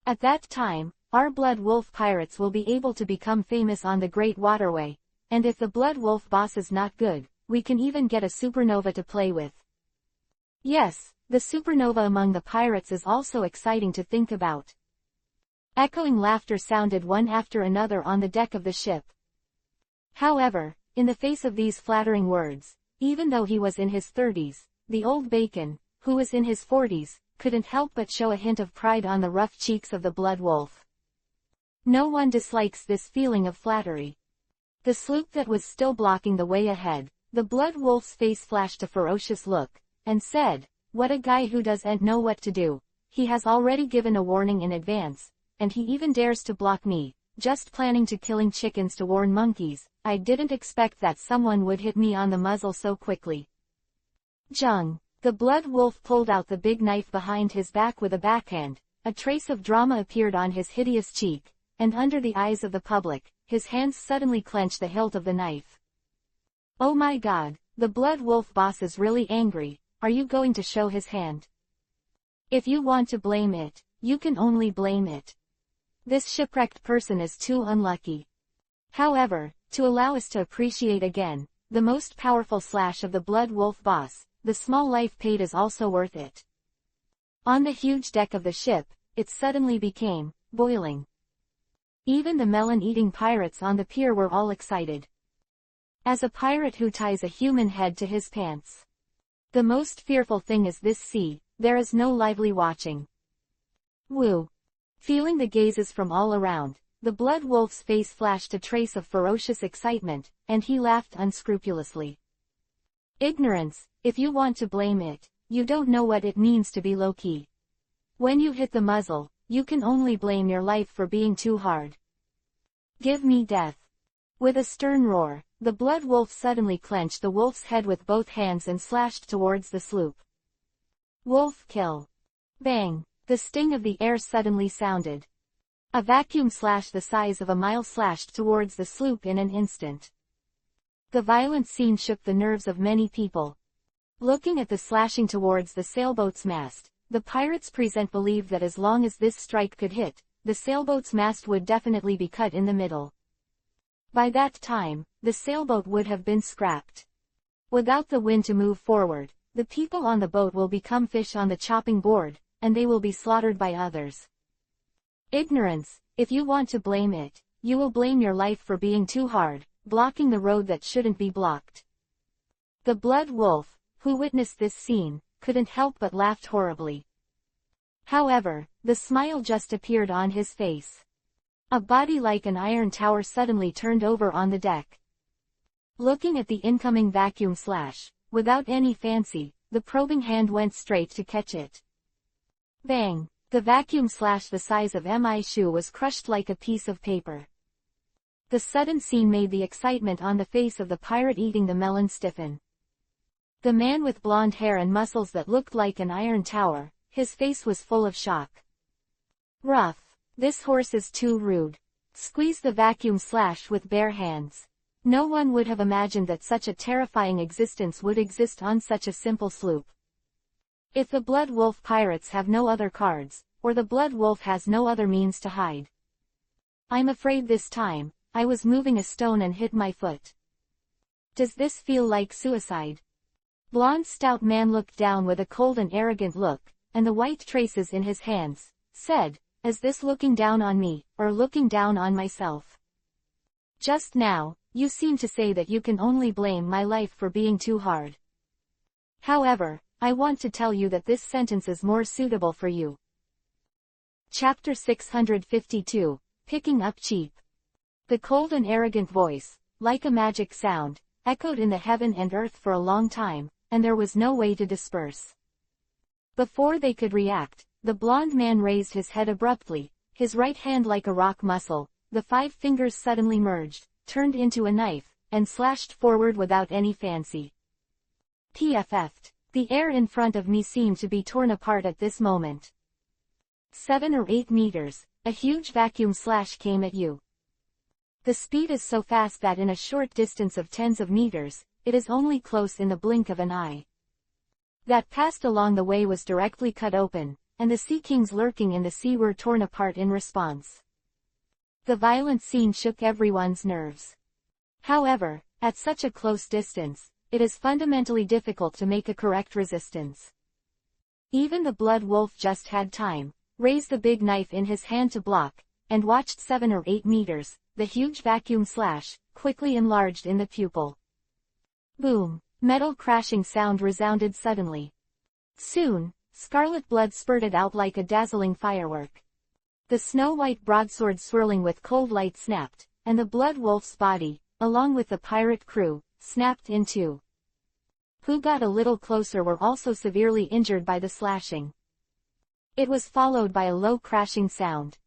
At that time, our Blood Wolf pirates will be able to become famous on the Great Waterway, and if the Blood Wolf boss is not good, we can even get a supernova to play with. Yes, the supernova among the pirates is also exciting to think about. Echoing laughter sounded one after another on the deck of the ship. However, in the face of these flattering words, even though he was in his 30s, the old bacon, who was in his 40s, couldn't help but show a hint of pride on the rough cheeks of the Blood Wolf. No one dislikes this feeling of flattery. The sloop that was still blocking the way ahead, the Blood Wolf's face flashed a ferocious look, and said, "What a guy who doesn't know what to do. He has already given a warning in advance, and he even dares to block me, just planning to killing chickens to warn monkeys. I didn't expect that someone would hit me on the muzzle so quickly." Jung. The Blood Wolf pulled out the big knife behind his back with a backhand. A trace of drama appeared on his hideous cheek, and under the eyes of the public, his hands suddenly clenched the hilt of the knife. "Oh my god, the Blood Wolf boss is really angry. Are you going to show his hand? If you want to blame it, you can only blame it. This shipwrecked person is too unlucky." However, to allow us to appreciate again, the most powerful slash of the Blood Wolf boss, the small life paid is also worth it. On the huge deck of the ship, it suddenly became boiling. Even the melon-eating pirates on the pier were all excited. As a pirate who ties a human head to his pants. The most fearful thing is this sea, there is no lively watching. Woo! Feeling the gazes from all around, the Blood Wolf's face flashed a trace of ferocious excitement, and he laughed unscrupulously. "Ignorance, if you want to blame it, you don't know what it means to be low-key. When you hit the muzzle, you can only blame your life for being too hard. Give me death." With a stern roar, the Blood Wolf suddenly clenched the wolf's head with both hands and slashed towards the sloop. Wolf kill. Bang! The sting of the air suddenly sounded. A vacuum slash the size of a mile slashed towards the sloop in an instant. The violent scene shook the nerves of many people. Looking at the slashing towards the sailboat's mast, the pirates present believed that as long as this strike could hit, the sailboat's mast would definitely be cut in the middle. By that time, the sailboat would have been scrapped. Without the wind to move forward, the people on the boat will become fish on the chopping board, and they will be slaughtered by others. Ignorance, if you want to blame it, you will blame your life for being too hard, blocking the road that shouldn't be blocked. The Blood Wolf, who witnessed this scene, couldn't help but laughed horribly. However, the smile just appeared on his face. A body like an iron tower suddenly turned over on the deck. Looking at the incoming vacuum slash, without any fancy, the probing hand went straight to catch it. Bang! The vacuum slash the size of my shoe was crushed like a piece of paper. The sudden scene made the excitement on the face of the pirate eating the melon stiffen. The man with blonde hair and muscles that looked like an iron tower, his face was full of shock. Rough. This horse is too rude. Squeeze the vacuum slash with bare hands. No one would have imagined that such a terrifying existence would exist on such a simple sloop. If the Blood Wolf pirates have no other cards, or the Blood Wolf has no other means to hide. I'm afraid this time, I was moving a stone and hit my foot. Does this feel like suicide? Blonde stout man looked down with a cold and arrogant look, and the white traces in his hands, said, "Is this looking down on me, or looking down on myself? Just now, you seem to say that you can only blame my life for being too hard. However, I want to tell you that this sentence is more suitable for you." Chapter 652, Picking Up Cheap. The cold and arrogant voice, like a magic sound, echoed in the heaven and earth for a long time, and there was no way to disperse. Before they could react, the blond man raised his head abruptly, his right hand like a rock muscle, the 5 fingers suddenly merged, turned into a knife, and slashed forward without any fancy. PFF'd. The air in front of me seemed to be torn apart at this moment. 7 or 8 meters, a huge vacuum slash came at you. The speed is so fast that in a short distance of tens of meters, it is only close in the blink of an eye. That passed along the way was directly cut open, and the sea kings lurking in the sea were torn apart in response. The violent scene shook everyone's nerves. However, at such a close distance, it is fundamentally difficult to make a correct resistance. Even the blood wolf just had time, raised the big knife in his hand to block, and watched 7 or 8 meters, the huge vacuum slash, quickly enlarged in the pupil. Boom! Metal crashing sound resounded suddenly. Soon, scarlet blood spurted out like a dazzling firework. The snow-white broadsword swirling with cold light snapped, and the blood wolf's body, along with the pirate crew, snapped in two. Who got a little closer were also severely injured by the slashing. It was followed by a low crashing sound.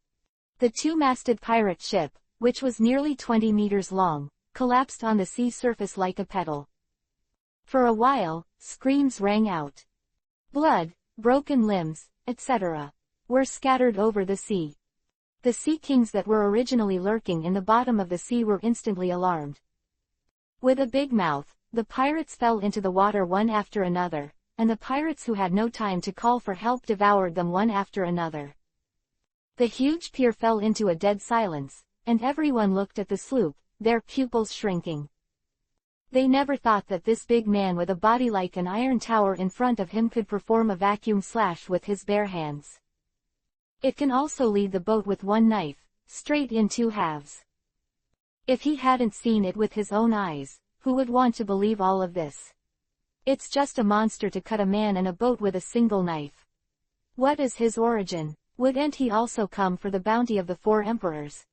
The two-masted pirate ship, which was nearly 20 meters long, collapsed on the sea surface like a petal. For a while, screams rang out. Blood, broken limbs, etc., were scattered over the sea. The sea kings that were originally lurking in the bottom of the sea were instantly alarmed. With a big mouth, the pirates fell into the water one after another, and the pirates who had no time to call for help devoured them one after another. The huge pier fell into a dead silence, and everyone looked at the sloop, their pupils shrinking. They never thought that this big man with a body like an iron tower in front of him could perform a vacuum slash with his bare hands. It can also lead the boat with one knife, straight in two halves. If he hadn't seen it with his own eyes, who would want to believe all of this? It's just a monster to cut a man and a boat with a single knife. What is his origin? Wouldn't he also come for the bounty of the 4 emperors?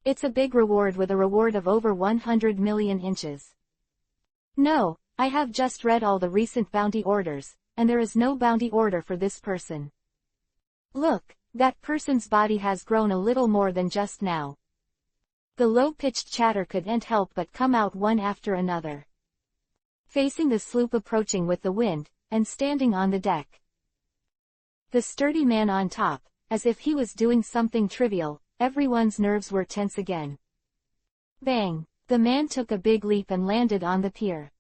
It's a big reward with a reward of over 100 million inches. No, I have just read all the recent bounty orders, and there is no bounty order for this person. Look, that person's body has grown a little more than just now. The low-pitched chatter couldn't help but come out one after another. Facing the sloop approaching with the wind, and standing on the deck. The sturdy man on top, as if he was doing something trivial, everyone's nerves were tense again. Bang! The man took a big leap and landed on the pier.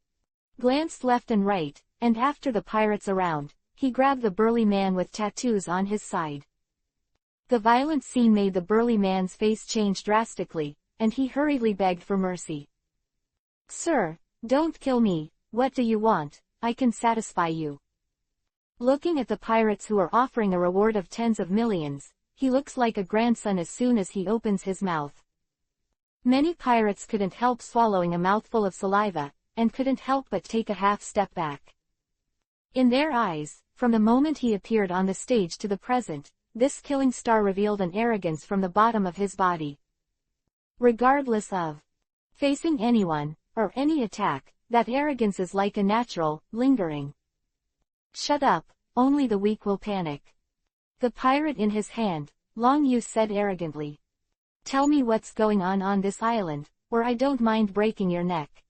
Glanced left and right, and after the pirates around, he grabbed the burly man with tattoos on his side. The violent scene made the burly man's face change drastically, and he hurriedly begged for mercy. Sir, don't kill me, what do you want? I can satisfy you. Looking at the pirates who are offering a reward of tens of millions, he looks like a grandson as soon as he opens his mouth. Many pirates couldn't help swallowing a mouthful of saliva, and couldn't help but take a half step back. In their eyes, from the moment he appeared on the stage to the present, this killing star revealed an arrogance from the bottom of his body. Regardless of facing anyone, or any attack, that arrogance is like a natural, lingering. Shut up, only the weak will panic. The pirate in his hand, Long Yu said arrogantly. Tell me what's going on this island, or I don't mind breaking your neck.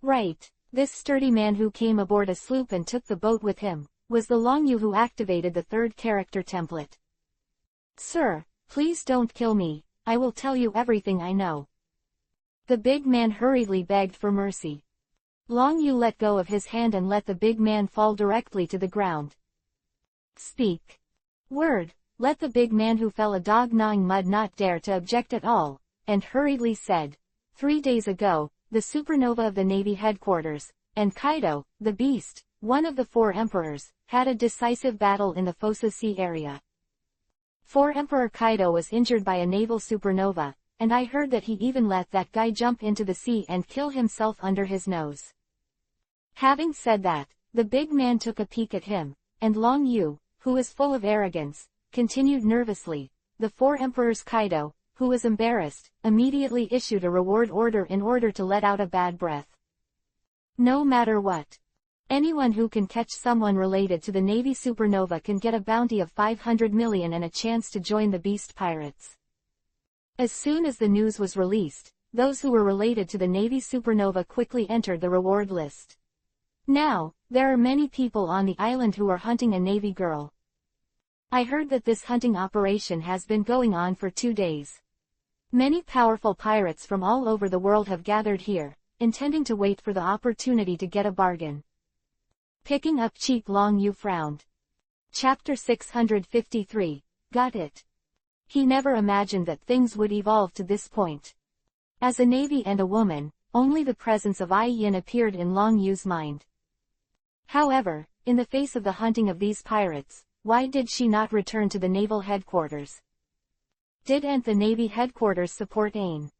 Right, this sturdy man who came aboard a sloop and took the boat with him, was the Long Yu who activated the 3rd character template. Sir, please don't kill me, I will tell you everything I know. The big man hurriedly begged for mercy. Long Yu let go of his hand and let the big man fall directly to the ground. Speak. Word, let the big man who fell a dog-gnawing mud not dare to object at all, and hurriedly said, 3 days ago, the supernova of the Navy headquarters, and Kaido, the beast, one of the 4 emperors, had a decisive battle in the Fossa Sea area. 4 Emperor Kaido was injured by a naval supernova, and I heard that he even let that guy jump into the sea and kill himself under his nose. Having said that, the big man took a peek at him, and Long Yu, who was full of arrogance, continued nervously, the 4 emperors Kaido, who was embarrassed, immediately issued a reward order in order to let out a bad breath. No matter what. Anyone who can catch someone related to the Navy supernova can get a bounty of 500 million and a chance to join the Beast Pirates. As soon as the news was released, those who were related to the Navy supernova quickly entered the reward list. Now, there are many people on the island who are hunting a Navy girl. I heard that this hunting operation has been going on for 2 days. Many powerful pirates from all over the world have gathered here, intending to wait for the opportunity to get a bargain. Picking up cheap, Long Yu frowned. Chapter 653, got it. He never imagined that things would evolve to this point. As a navy and a woman, only the presence of Yin appeared in Long Yu's mind. However, in the face of the hunting of these pirates, why did she not return to the naval headquarters? Didn't the Navy headquarters support Ain?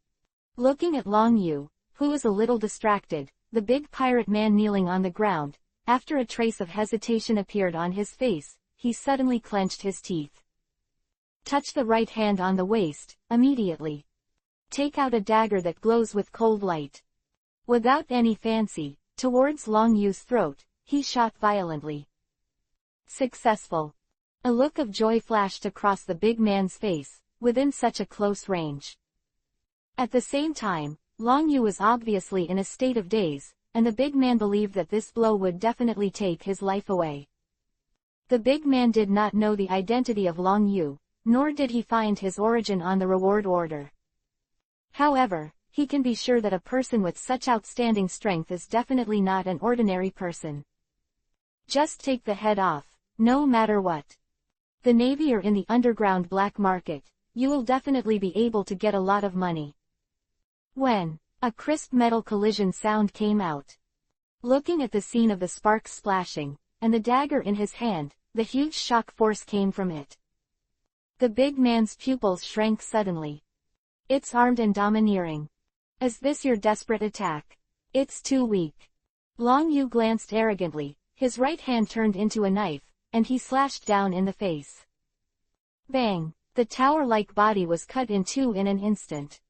Looking at Long Yu, who was a little distracted, the big pirate man kneeling on the ground, after a trace of hesitation appeared on his face, he suddenly clenched his teeth. Touch the right hand on the waist, immediately. Take out a dagger that glows with cold light. Without any fancy, towards Long Yu's throat, he shot violently. Successful. A look of joy flashed across the big man's face, within such a close range. At the same time, Long Yu was obviously in a state of daze, and the big man believed that this blow would definitely take his life away. The big man did not know the identity of Long Yu, nor did he find his origin on the reward order. However, he can be sure that a person with such outstanding strength is definitely not an ordinary person. Just take the head off, no matter what. The Navy or in the underground black market, you will definitely be able to get a lot of money. When a crisp metal collision sound came out. Looking at the scene of the sparks splashing, and the dagger in his hand, the huge shock force came from it. The big man's pupils shrank suddenly. It's armed and domineering. Is this your desperate attack? It's too weak. Long Yu glanced arrogantly, his right hand turned into a knife, and he slashed down in the face. Bang! The tower-like body was cut in two in an instant.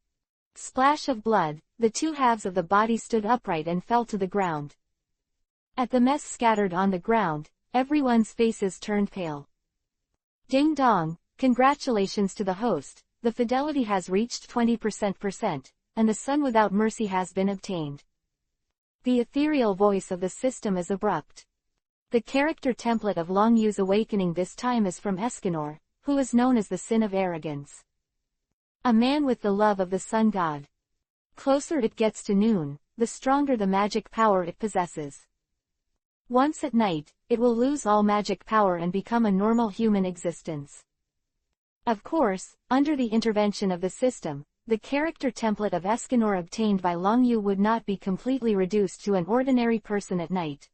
Splash of blood, the two halves of the body stood upright and fell to the ground. At the mess scattered on the ground, everyone's faces turned pale. Ding dong, congratulations to the host, the fidelity has reached 20%, and the sun without mercy has been obtained. The ethereal voice of the system is abrupt. The character template of Long Yu's awakening this time is from Escanor, who is known as the sin of arrogance. A man with the love of the sun god. Closer it gets to noon, the stronger the magic power it possesses. Once at night, it will lose all magic power and become a normal human existence. Of course, under the intervention of the system, the character template of Escanor obtained by Long Yu would not be completely reduced to an ordinary person at night.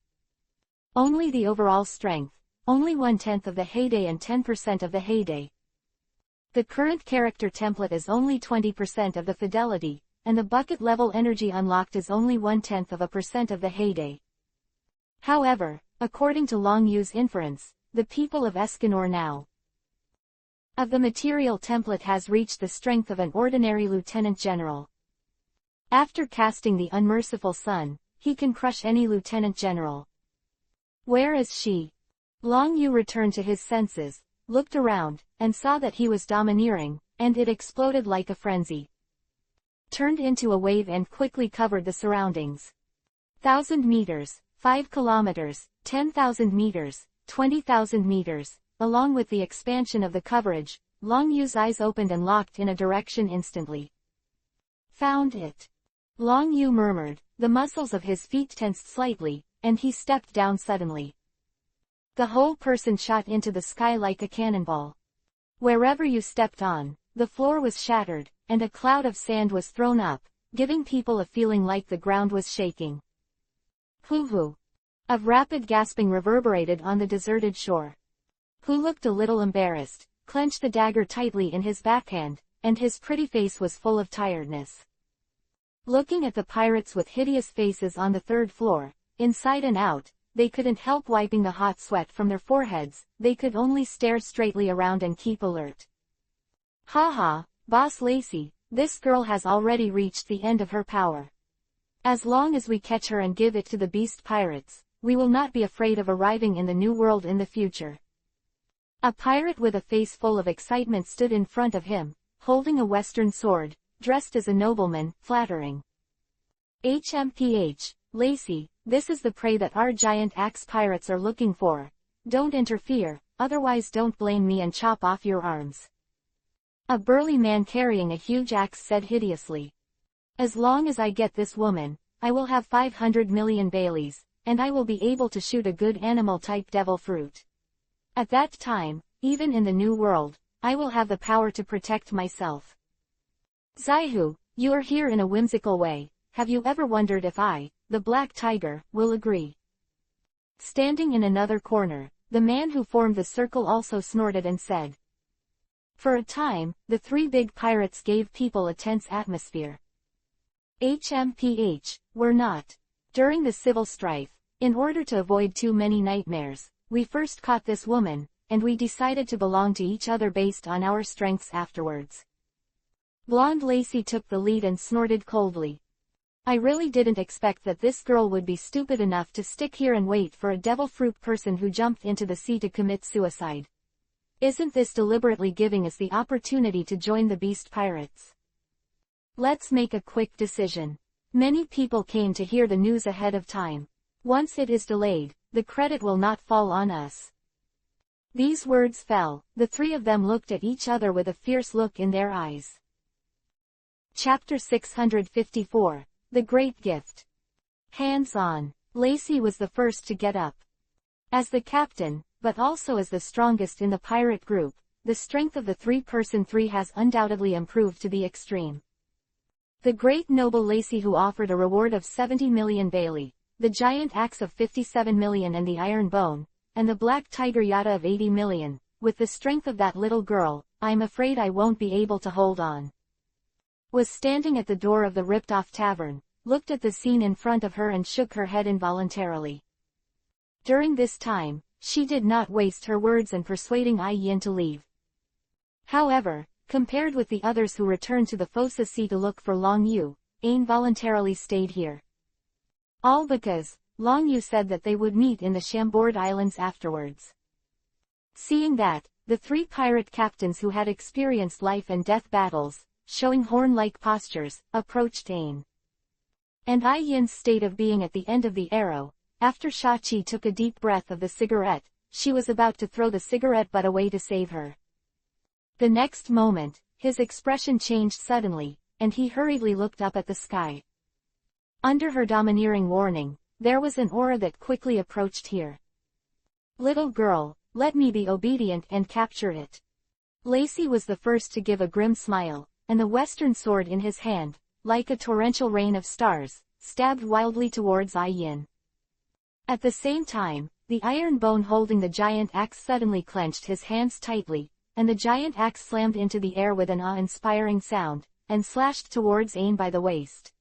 Only the overall strength, only 1/10 of the heyday and 10% of the heyday. The current character template is only 20% of the fidelity, and the bucket level energy unlocked is only 0.1% of the heyday. However, according to Long Yu's inference, the people of Escanor now of the material template has reached the strength of an ordinary lieutenant general. After casting the unmerciful sun, he can crush any lieutenant general. Where is she? Long Yu returned to his senses, looked around, and saw that he was domineering, and it exploded like a frenzy. Turned into a wave and quickly covered the surroundings. 1,000 meters, 5 kilometers, 10,000 meters, 20,000 meters, along with the expansion of the coverage, Long Yu's eyes opened and locked in a direction instantly. Found it. Long Yu murmured, the muscles of his feet tensed slightly, and he stepped down suddenly. The whole person shot into the sky like a cannonball. Wherever you stepped on, the floor was shattered, and a cloud of sand was thrown up, giving people a feeling like the ground was shaking. Hoo-hoo! Of rapid gasping reverberated on the deserted shore. Who looked a little embarrassed, clenched the dagger tightly in his backhand, and his pretty face was full of tiredness. Looking at the pirates with hideous faces on the third floor, inside and out, they couldn't help wiping the hot sweat from their foreheads, they could only stare straightly around and keep alert. Ha ha, Boss Lacey, this girl has already reached the end of her power. As long as we catch her and give it to the beast pirates, we will not be afraid of arriving in the new world in the future. A pirate with a face full of excitement stood in front of him, holding a western sword, dressed as a nobleman, flattering. HMPH, Lacey, this is the prey that our giant axe pirates are looking for. Don't interfere, otherwise don't blame me and chop off your arms. A burly man carrying a huge axe said hideously. As long as I get this woman, I will have 500 million Baileys, and I will be able to shoot a good animal-type devil fruit. At that time, even in the New World, I will have the power to protect myself. Zaihu, you are here in a whimsical way. Have you ever wondered if I, the Black Tiger, will agree? Standing in another corner, the man who formed the circle also snorted and said. For a time, the three big pirates gave people a tense atmosphere. We're not. During the civil strife, in order to avoid too many nightmares, we first caught this woman, and we decided to belong to each other based on our strengths afterwards. Blonde Lacey took the lead and snorted coldly. I really didn't expect that this girl would be stupid enough to stick here and wait for a devil fruit person who jumped into the sea to commit suicide. Isn't this deliberately giving us the opportunity to join the beast pirates? Let's make a quick decision. Many people came to hear the news ahead of time. Once it is delayed, the credit will not fall on us. These words fell, the three of them looked at each other with a fierce look in their eyes. Chapter 654, The Great Gift. Hands on. Lacey was the first to get up. As the captain, but also as the strongest in the pirate group, the strength of the three-person three has undoubtedly improved to the extreme. The great noble Lacey, who offered a reward of 70 million Bailey, the giant axe of 57 million and the iron bone, and the black tiger yata of 80 million, with the strength of that little girl, I'm afraid I won't be able to hold on. Was standing at the door of the ripped-off tavern, looked at the scene in front of her and shook her head involuntarily. During this time, she did not waste her words in persuading Ai Yin to leave. However, compared with the others who returned to the Fossa Sea to look for Long Yu, Ain voluntarily stayed here. All because, Long Yu said that they would meet in the Chambord Islands afterwards. Seeing that, the three pirate captains who had experienced life and death battles, showing horn-like postures, approached Ain. And Ai Yin's state of being at the end of the arrow, after Shachi took a deep breath of the cigarette, she was about to throw the cigarette butt away to save her. The next moment, his expression changed suddenly, and he hurriedly looked up at the sky. Under her domineering warning, there was an aura that quickly approached here. Little girl, let me be obedient and capture it. Lacey was the first to give a grim smile, and the western sword in his hand, like a torrential rain of stars, stabbed wildly towards Ai Yin. At the same time, the iron bone holding the giant axe suddenly clenched his hands tightly, and the giant axe slammed into the air with an awe-inspiring sound, and slashed towards Ain by the waist.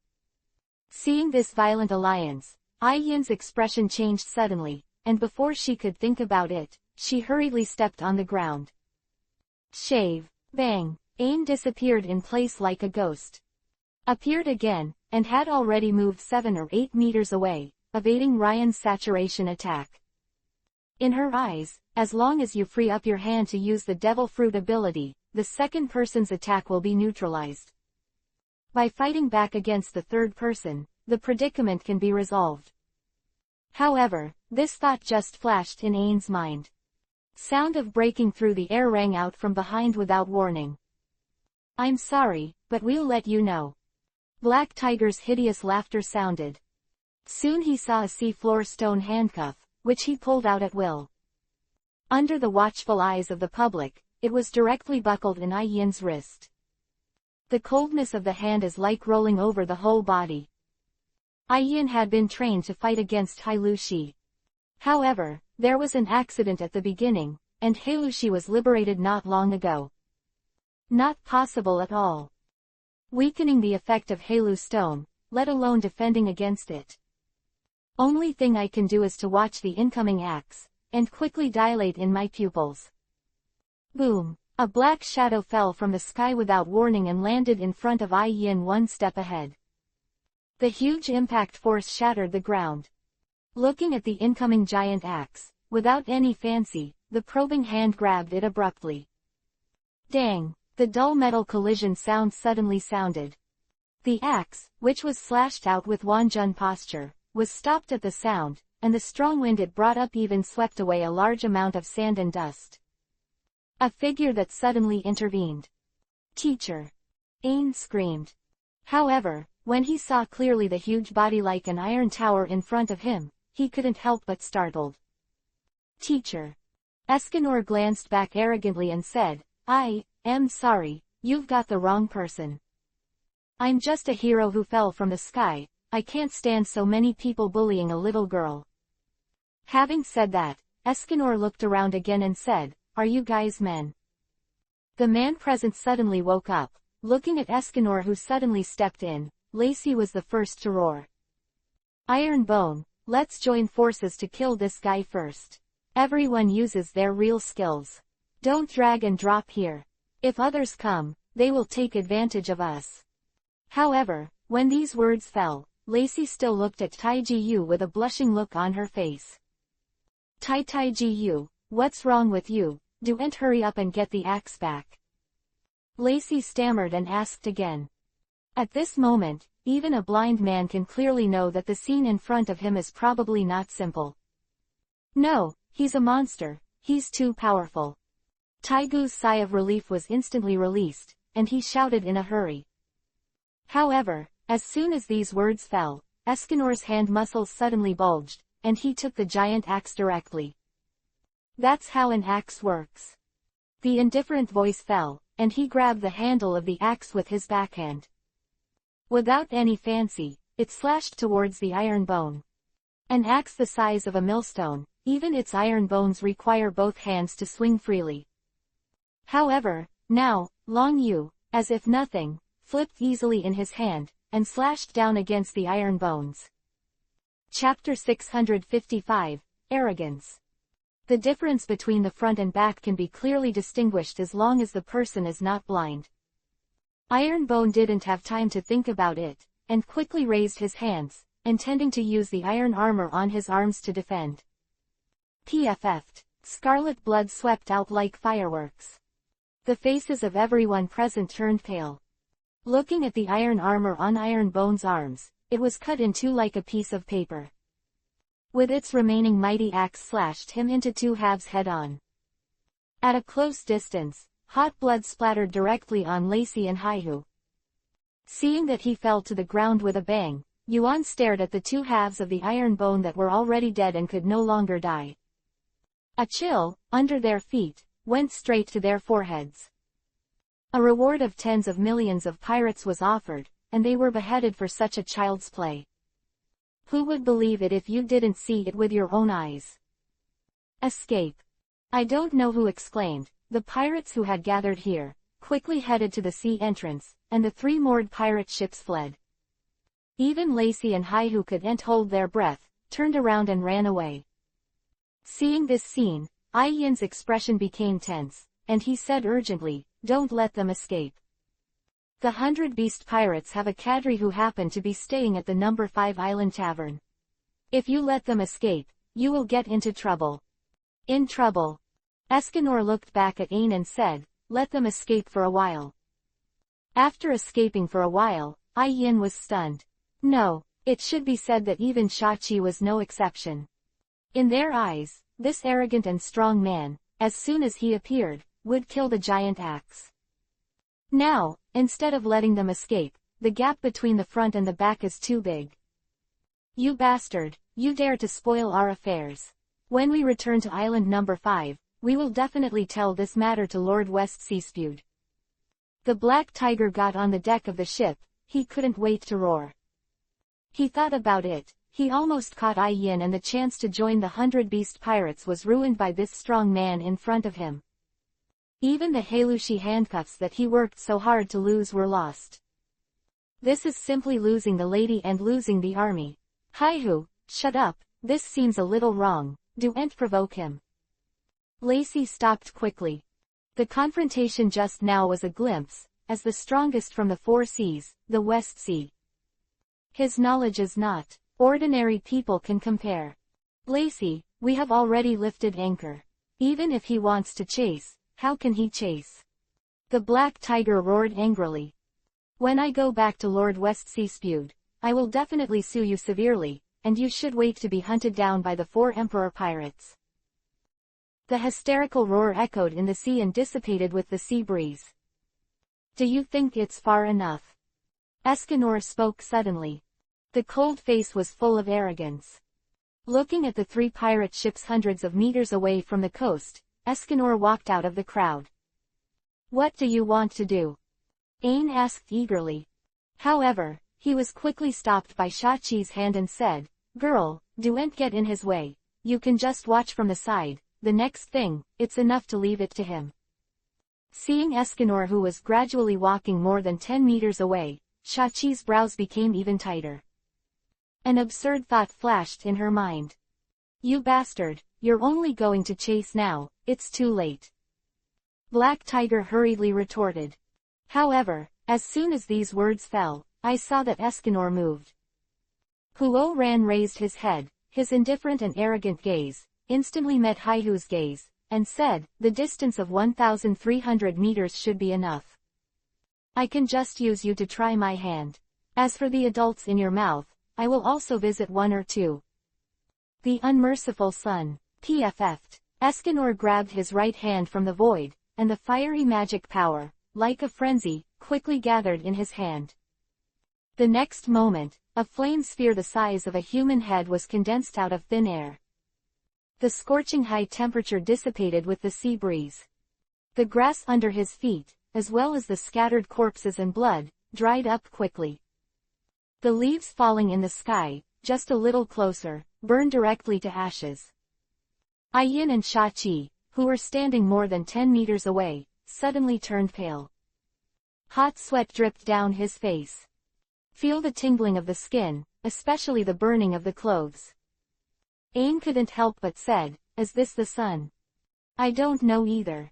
Seeing this violent alliance, Ai Yin's expression changed suddenly, and before she could think about it, she hurriedly stepped on the ground. Shave. Bang. Ain disappeared in place like a ghost. Appeared again, and had already moved 7 or 8 meters away, evading Ryan's saturation attack. In her eyes, as long as you free up your hand to use the Devil Fruit ability, the second person's attack will be neutralized. By fighting back against the third person, the predicament can be resolved. However, this thought just flashed in Ain's mind. Sound of breaking through the air rang out from behind without warning. I'm sorry, but we'll let you know. Black Tiger's hideous laughter sounded. Soon he saw a sea-floor stone handcuff, which he pulled out at will. Under the watchful eyes of the public, it was directly buckled in Ai Yin's wrist. The coldness of the hand is like rolling over the whole body. Ai Yin had been trained to fight against Hai Lu Shi. However, there was an accident at the beginning, and Hai Lu Shi was liberated not long ago. Not possible at all. Weakening the effect of Hai Lu Stone, let alone defending against it. Only thing I can do is to watch the incoming axe, and quickly dilate in my pupils. Boom! A black shadow fell from the sky without warning and landed in front of Ai Yin one step ahead. The huge impact force shattered the ground. Looking at the incoming giant axe, without any fancy, the probing hand grabbed it abruptly. Dang! The dull metal collision sound suddenly sounded. The axe, which was slashed out with Wanjun posture, was stopped at the sound, and the strong wind it brought up even swept away a large amount of sand and dust. A figure that suddenly intervened. Teacher! Ain screamed. However, when he saw clearly the huge body like an iron tower in front of him, he couldn't help but startled. Teacher! Escanor glanced back arrogantly and said, I'm sorry, you've got the wrong person. I'm just a hero who fell from the sky. I can't stand so many people bullying a little girl. Having said that, Escanor looked around again and said, Are you guys men? The man present suddenly woke up. Looking at Escanor, who suddenly stepped in, Lacey was the first to roar. Iron Bone, let's join forces to kill this guy first. Everyone uses their real skills. Don't drag and drop here. If others come, they will take advantage of us. However, when these words fell, Lacey still looked at Taiji with a blushing look on her face. Taiji, what's wrong with you? Don't hurry up and get the axe back. Lacey stammered and asked again. At this moment, even a blind man can clearly know that the scene in front of him is probably not simple. No, he's a monster, he's too powerful. Taigu's sigh of relief was instantly released, and he shouted in a hurry. However, as soon as these words fell, Escanor's hand muscles suddenly bulged, and he took the giant axe directly. That's how an axe works. The indifferent voice fell, and he grabbed the handle of the axe with his backhand. Without any fancy, it slashed towards the iron bone. An axe the size of a millstone, even its iron bones require both hands to swing freely. However, now, Long Yu, as if nothing, flipped easily in his hand, and slashed down against the iron bones. Chapter 655, Arrogance. The difference between the front and back can be clearly distinguished as long as the person is not blind. Iron Bone didn't have time to think about it, and quickly raised his hands, intending to use the iron armor on his arms to defend. PFF'd. Scarlet blood swept out like fireworks. The faces of everyone present turned pale. Looking at the iron armor on Iron Bone's arms, it was cut in two like a piece of paper. With its remaining mighty axe slashed him into two halves head-on. At a close distance, hot blood splattered directly on Lacey and Haihu. Seeing that he fell to the ground with a bang, Yuan stared at the two halves of the Iron Bone that were already dead and could no longer die. A chill, under their feet, went straight to their foreheads. A reward of tens of millions of pirates was offered, and they were beheaded for such a child's play. Who would believe it if you didn't see it with your own eyes? Escape. I don't know who exclaimed. The pirates who had gathered here, quickly headed to the sea entrance, and the three moored pirate ships fled. Even Lacey and Haihu couldn't hold their breath, turned around and ran away. Seeing this scene, Ai Yin's expression became tense, and he said urgently, Don't let them escape. The 100 Beast Pirates have a cadre who happen to be staying at the number 5 Island Tavern. If you let them escape, you will get into trouble. In trouble. Escanor looked back at Ain and said, Let them escape for a while. After escaping for a while, Ai Yin was stunned. No, it should be said that even Shachi was no exception. In their eyes, this arrogant and strong man, as soon as he appeared, would kill the giant axe. Now, instead of letting them escape, the gap between the front and the back is too big. You bastard, you dare to spoil our affairs. When we return to island number 5, we will definitely tell this matter to Lord West Seaspewed. The Black Tiger got on the deck of the ship. He couldn't wait to roar. He thought about it. He almost caught Ai Yin, and the chance to join the 100 Beast Pirates was ruined by this strong man in front of him. Even the Heilushi handcuffs that he worked so hard to lose were lost. This is simply losing the lady and losing the army. Haihu, shut up, this seems a little wrong. Don't provoke him. Lacey stopped quickly. The confrontation just now was a glimpse, as the strongest from the 4 seas, the West Sea. His knowledge is not ordinary people can compare. Lacey, we have already lifted anchor. Even if he wants to chase, how can he chase? The Black Tiger roared angrily. When I go back to Lord West Seaspewed, I will definitely sue you severely, and you should wait to be hunted down by the 4 Emperor Pirates. The hysterical roar echoed in the sea and dissipated with the sea breeze. Do you think it's far enough? Escanor spoke suddenly. The cold face was full of arrogance. Looking at the 3 pirate ships hundreds of meters away from the coast, Escanor walked out of the crowd. What do you want to do? Ain asked eagerly. However, he was quickly stopped by Shachi's hand and said, Girl, don't get in his way. You can just watch from the side. The next thing, it's enough to leave it to him. Seeing Escanor, who was gradually walking more than 10 meters away, Shachi's brows became even tighter. An absurd thought flashed in her mind. You bastard, you're only going to chase now, it's too late. Black Tiger hurriedly retorted. However, as soon as these words fell, I saw that Escanor moved. Huo Ran raised his head, his indifferent and arrogant gaze instantly met Haihu's gaze, and said, the distance of 1,300 meters should be enough. I can just use you to try my hand. As for the adults in your mouth, I will also visit one or two. The unmerciful son, PFF'd. Escanor grabbed his right hand from the void, and the fiery magic power, like a frenzy, quickly gathered in his hand. The next moment, a flame sphere the size of a human head was condensed out of thin air. The scorching high temperature dissipated with the sea breeze. The grass under his feet, as well as the scattered corpses and blood, dried up quickly. The leaves falling in the sky, just a little closer, burned directly to ashes. Aiyin and Shachi, who were standing more than 10 meters away, suddenly turned pale. Hot sweat dripped down his face. Feel the tingling of the skin, especially the burning of the clothes. Ain couldn't help but said, Is this the sun? I don't know either.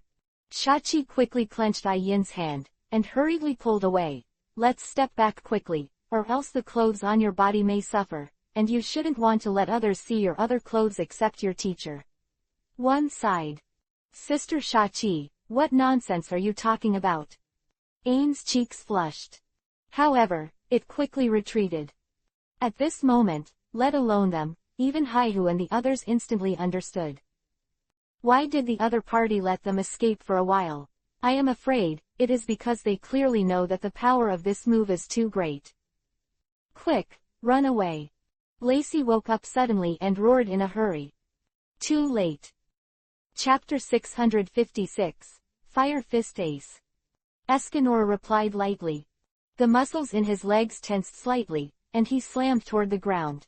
Shachi quickly clenched Aiyin's hand, and hurriedly pulled away. Let's step back quickly, or else the clothes on your body may suffer, and you shouldn't want to let others see your other clothes except your teacher. One sighed. Sister Shachi, what nonsense are you talking about? Ain's cheeks flushed. However, it quickly retreated. At this moment, let alone them, even Haihu and the others instantly understood. Why did the other party let them escape for a while? I am afraid, it is because they clearly know that the power of this move is too great. Quick, run away. Lacey woke up suddenly and roared in a hurry. Too late. Chapter 656, Fire Fist Ace. Escanor replied lightly. The muscles in his legs tensed slightly, and he slammed toward the ground.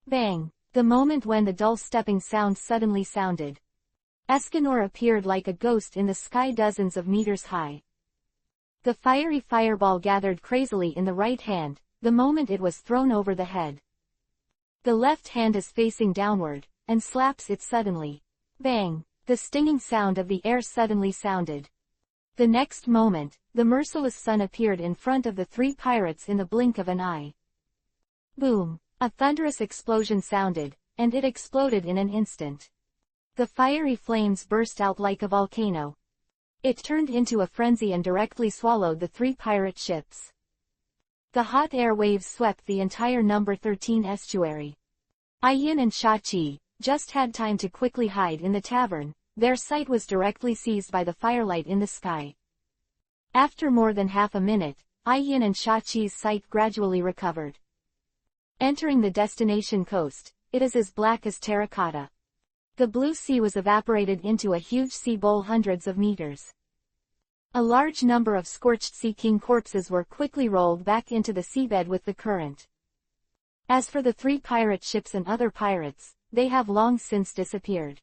Bang! The moment when the dull stepping sound suddenly sounded. Escanor appeared like a ghost in the sky dozens of meters high. The fiery fireball gathered crazily in the right hand, the moment it was thrown over the head. The left hand is facing downward, and slaps it suddenly. Bang! The stinging sound of the air suddenly sounded. The next moment, the merciless sun appeared in front of the three pirates in the blink of an eye. Boom! A thunderous explosion sounded, and it exploded in an instant. The fiery flames burst out like a volcano. It turned into a frenzy and directly swallowed the three pirate ships. The hot air waves swept the entire number 13 estuary. Aiyin and Shachi just had time to quickly hide in the tavern. Their sight was directly seized by the firelight in the sky. After more than half a minute, Aiyin and Shachi's sight gradually recovered. Entering the destination coast, it is as black as terracotta. The blue sea was evaporated into a huge sea bowl hundreds of meters. A large number of scorched sea king corpses were quickly rolled back into the seabed with the current. As for the three pirate ships and other pirates, they have long since disappeared.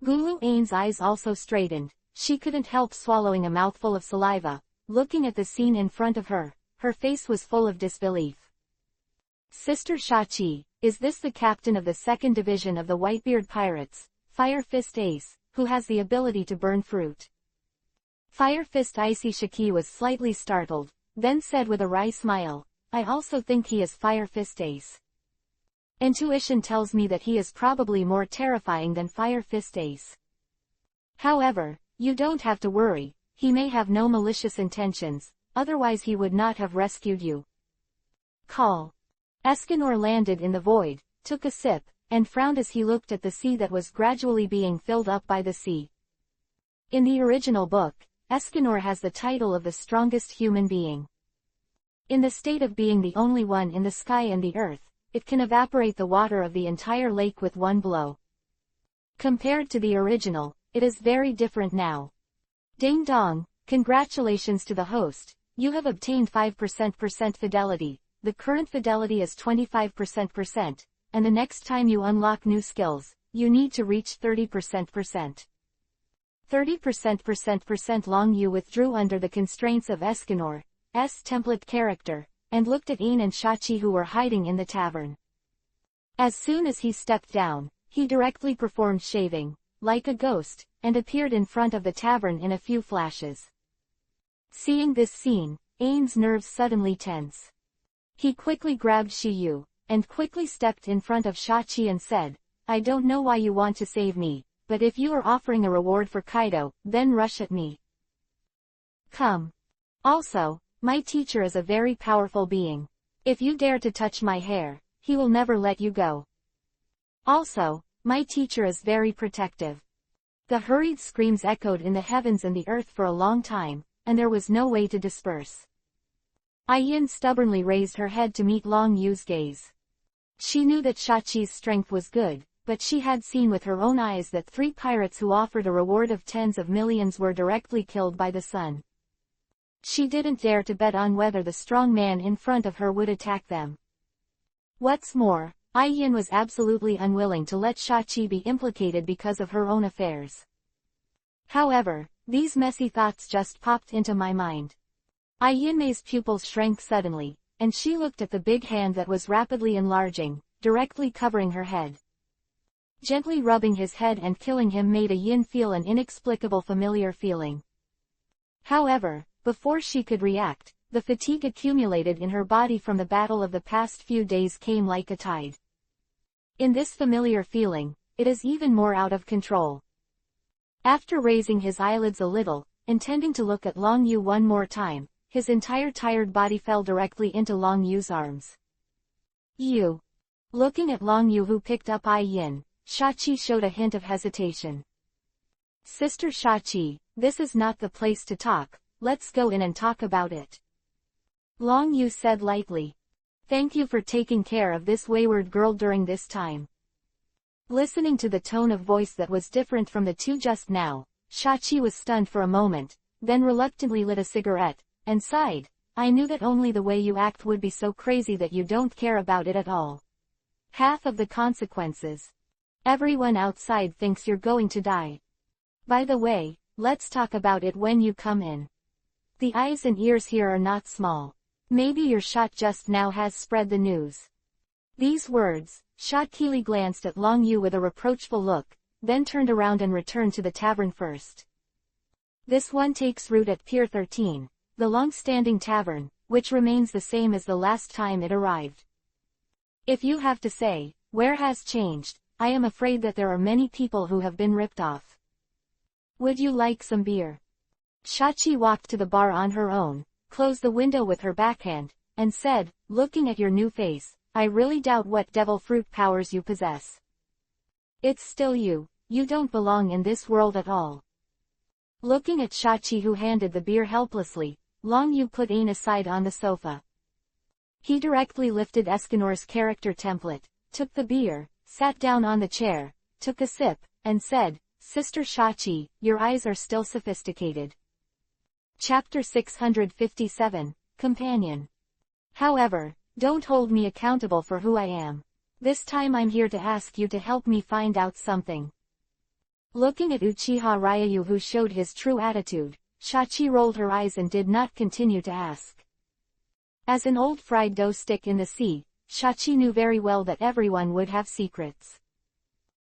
Gulu Ain's eyes also straightened. She couldn't help swallowing a mouthful of saliva. Looking at the scene in front of her, her face was full of disbelief. Sister Shachi, is this the captain of the 2nd Division of the Whitebeard Pirates, Fire Fist Ace, who has the ability to burn fruit? Fire Fist Icy Shaki was slightly startled, then said with a wry smile, I also think he is Fire Fist Ace. Intuition tells me that he is probably more terrifying than Fire Fist Ace. However, you don't have to worry, he may have no malicious intentions, otherwise he would not have rescued you. Call. Escanor landed in the void, took a sip, and frowned as he looked at the sea that was gradually being filled up by the sea. In the original book, Escanor has the title of the strongest human being. In the state of being the only one in the sky and the earth, it can evaporate the water of the entire lake with one blow. Compared to the original, it is very different now. Ding dong, congratulations to the host, you have obtained 5% fidelity, the current fidelity is 25%, and the next time you unlock new skills, you need to reach 30%. 30%. Long Yu withdrew under the constraints of Escanor's template character, and looked at Ain and Shachi who were hiding in the tavern. As soon as he stepped down, he directly performed shaving, like a ghost, and appeared in front of the tavern in a few flashes. Seeing this scene, Ain's nerves suddenly tense. He quickly grabbed Shiyu, and quickly stepped in front of Shachi and said, I don't know why you want to save me, but if you are offering a reward for Kaido, then rush at me. Come. Also, my teacher is a very powerful being. If you dare to touch my hair, he will never let you go. Also, my teacher is very protective. The hurried screams echoed in the heavens and the earth for a long time, and there was no way to disperse. Yin stubbornly raised her head to meet Long Yu's gaze. She knew that Shachi's strength was good, but she had seen with her own eyes that 3 pirates who offered a reward of tens of millions were directly killed by the sun. She didn't dare to bet on whether the strong man in front of her would attack them. What's more, Yin was absolutely unwilling to let Shachi be implicated because of her own affairs. However, these messy thoughts just popped into my mind. Yin's pupils shrank suddenly, and she looked at the big hand that was rapidly enlarging, directly covering her head. Gently rubbing his head and killing him made Yin feel an inexplicable familiar feeling. However, before she could react, the fatigue accumulated in her body from the battle of the past few days came like a tide. In this familiar feeling, it is even more out of control. After raising his eyelids a little, intending to look at Long Yu one more time, his entire tired body fell directly into Long Yu's arms. You. Looking at Long Yu who picked up Yin, Shachi showed a hint of hesitation. Sister Shachi, this is not the place to talk, let's go in and talk about it. Long Yu said lightly. Thank you for taking care of this wayward girl during this time. Listening to the tone of voice that was different from the two just now, Shachi was stunned for a moment, then reluctantly lit a cigarette, and sighed. I knew that only the way you act would be so crazy that you don't care about it at all. Half of the consequences. Everyone outside thinks you're going to die. By the way, let's talk about it when you come in. The eyes and ears here are not small. Maybe your shot just now has spread the news. These words, Shatkili glanced at Long Yu with a reproachful look, then turned around and returned to the tavern first. This one takes root at Pier 13, the long-standing tavern, which remains the same as the last time it arrived. If you have to say, where has changed, I am afraid that there are many people who have been ripped off. Would you like some beer? Shachi walked to the bar on her own, closed the window with her backhand, and said, looking at your new face, I really doubt what devil fruit powers you possess. It's still you don't belong in this world at all. Looking at Shachi who handed the beer helplessly, Long Yu put Ain aside on the sofa. He directly lifted Escanor's character template, took the beer, sat down on the chair, took a sip, and said, Sister Shachi, your eyes are still sophisticated. Chapter 657, Companion. However, don't hold me accountable for who I am. This time I'm here to ask you to help me find out something. Looking at Uchiha Ryu who showed his true attitude, Shachi rolled her eyes and did not continue to ask. As an old fried dough stick in the sea, Shachi knew very well that everyone would have secrets.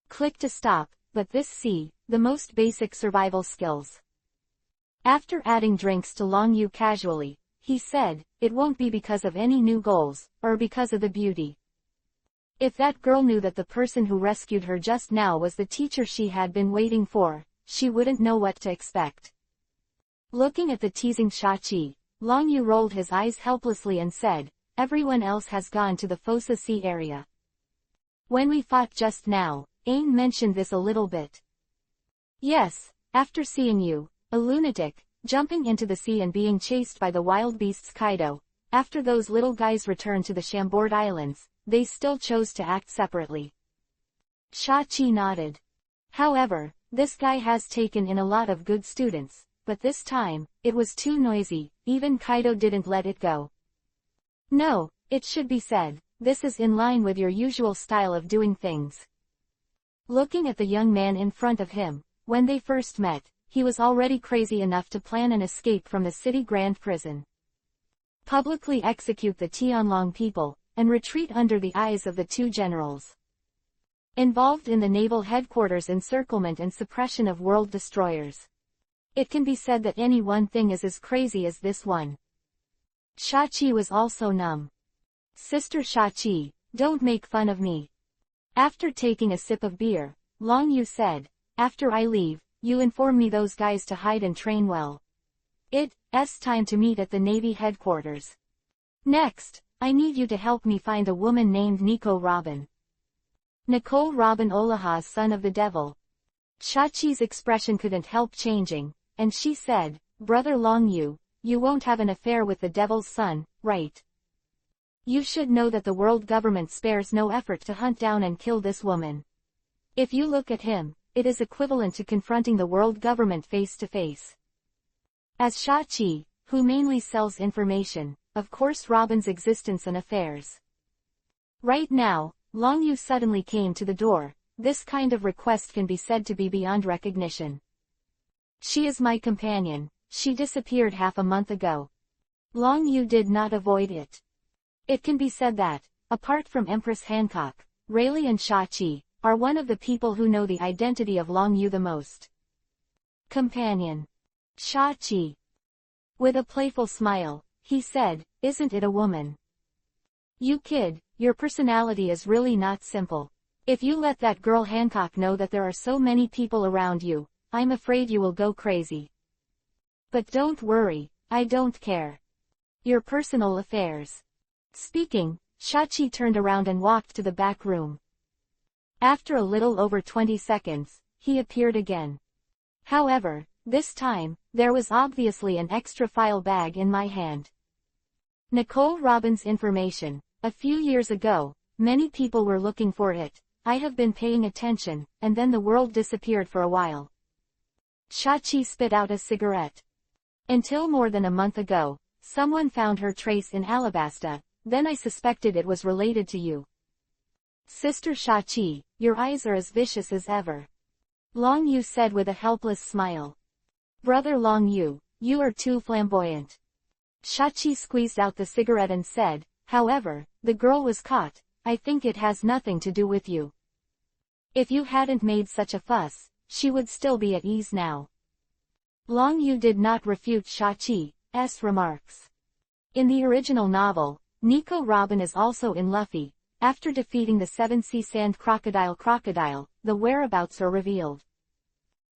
Click to stop, but this the most basic survival skills. After adding drinks to Long Yu casually, he said, it won't be because of any new goals, or because of the beauty. If that girl knew that the person who rescued her just now was the teacher she had been waiting for, she wouldn't know what to expect. Looking at the teasing Shachi, Long Yu rolled his eyes helplessly and said, everyone else has gone to the Fossa Sea area. When we fought just now, Ain mentioned this a little bit. Yes, after seeing you, a lunatic, jumping into the sea and being chased by the wild beasts Kaido, after those little guys returned to the Chambord Islands, they still chose to act separately. Shachi nodded. However, this guy has taken in a lot of good students, but this time, it was too noisy, even Kaido didn't let it go. No, it should be said, this is in line with your usual style of doing things. Looking at the young man in front of him, when they first met, he was already crazy enough to plan an escape from the city grand prison. Publicly execute the Tianlong people, and retreat under the eyes of the two generals. Involved in the naval headquarters encirclement and suppression of world destroyers. It can be said that any one thing is as crazy as this one. Shachi was also numb. Sister Shachi, don't make fun of me. After taking a sip of beer, Long Yu said, after I leave, you inform me those guys to hide and train well. It's time to meet at the Navy headquarters. Next, I need you to help me find a woman named Nico Robin. Nicole Robin Olaha's son of the devil. Shachi's expression couldn't help changing, and she said, Brother Long Yu, you won't have an affair with the devil's son, right? You should know that the world government spares no effort to hunt down and kill this woman. If you look at him, it is equivalent to confronting the world government face to face. As Shachi, who mainly sells information, of course Robin's existence and affairs. Right now, Long Yu suddenly came to the door. This kind of request can be said to be beyond recognition. She is my companion. She disappeared half a month ago. Long Yu did not avoid it. It can be said that, apart from Empress Hancock, Rayleigh and Shachi, are one of the people who know the identity of Long Yu the most. Companion. Shachi. With a playful smile, he said, isn't it a woman? You kid, your personality is really not simple. If you let that girl Hancock know that there are so many people around you, I'm afraid you will go crazy. But don't worry, I don't care. Your personal affairs. Speaking, Shachi turned around and walked to the back room. After a little over 20 seconds, he appeared again. However, this time, there was obviously an extra file bag in my hand. Nicole Robin's information. A few years ago, many people were looking for it. I have been paying attention, and then the world disappeared for a while. Shachi spit out a cigarette. Until more than a month ago, someone found her trace in Alabasta, then I suspected it was related to you. Sister Shachi, your eyes are as vicious as ever. Long Yu said with a helpless smile. Brother Long Yu, you are too flamboyant. Shachi squeezed out the cigarette and said, however, the girl was caught. I think it has nothing to do with you. If you hadn't made such a fuss, she would still be at ease now. Long Yu did not refute Shachi's remarks. In the original novel, Nico Robin is also in Luffy. After defeating the 7-sea sand crocodile, the whereabouts are revealed.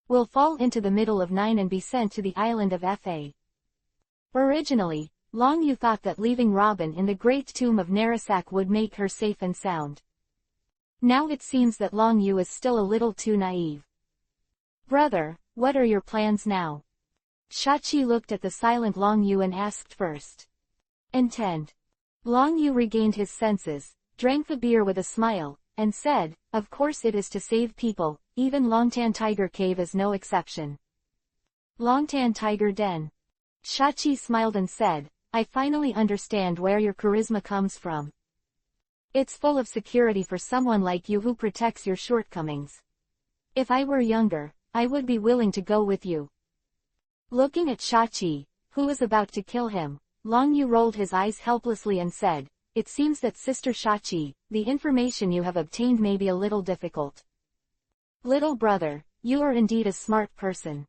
Will fall into the middle of 9 and be sent to the island of Fa. Originally, Long Yu thought that leaving Robin in the great tomb of Narasak would make her safe and sound. Now it seems that Long Yu is still a little too naive. Brother, what are your plans now? Shachi looked at the silent Long Yu and asked first. Intend. Long Yu regained his senses, drank the beer with a smile, and said, of course it is to save people, even Longtan Tiger Cave is no exception. Longtan Tiger Den. Shachi smiled and said, I finally understand where your charisma comes from. It's full of security for someone like you who protects your shortcomings. If I were younger, I would be willing to go with you. Looking at Shachi, who was about to kill him, Long Yu rolled his eyes helplessly and said, it seems that Sister Shachi, the information you have obtained may be a little difficult. Little brother, you are indeed a smart person.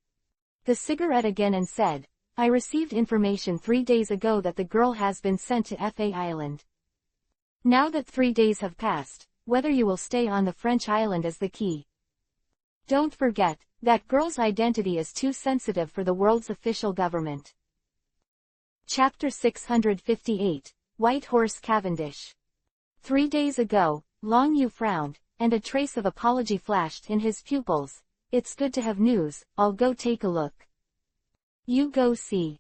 The cigarette again and said, I received information 3 days ago that the girl has been sent to Fa Island. Now that 3 days have passed, whether you will stay on the French island is the key. Don't forget, that girl's identity is too sensitive for the world's official government. Chapter 658, White Horse Cavendish. 3 days ago, Long Yu frowned, and a trace of apology flashed in his pupils. It's good to have news, I'll go take a look. You go see.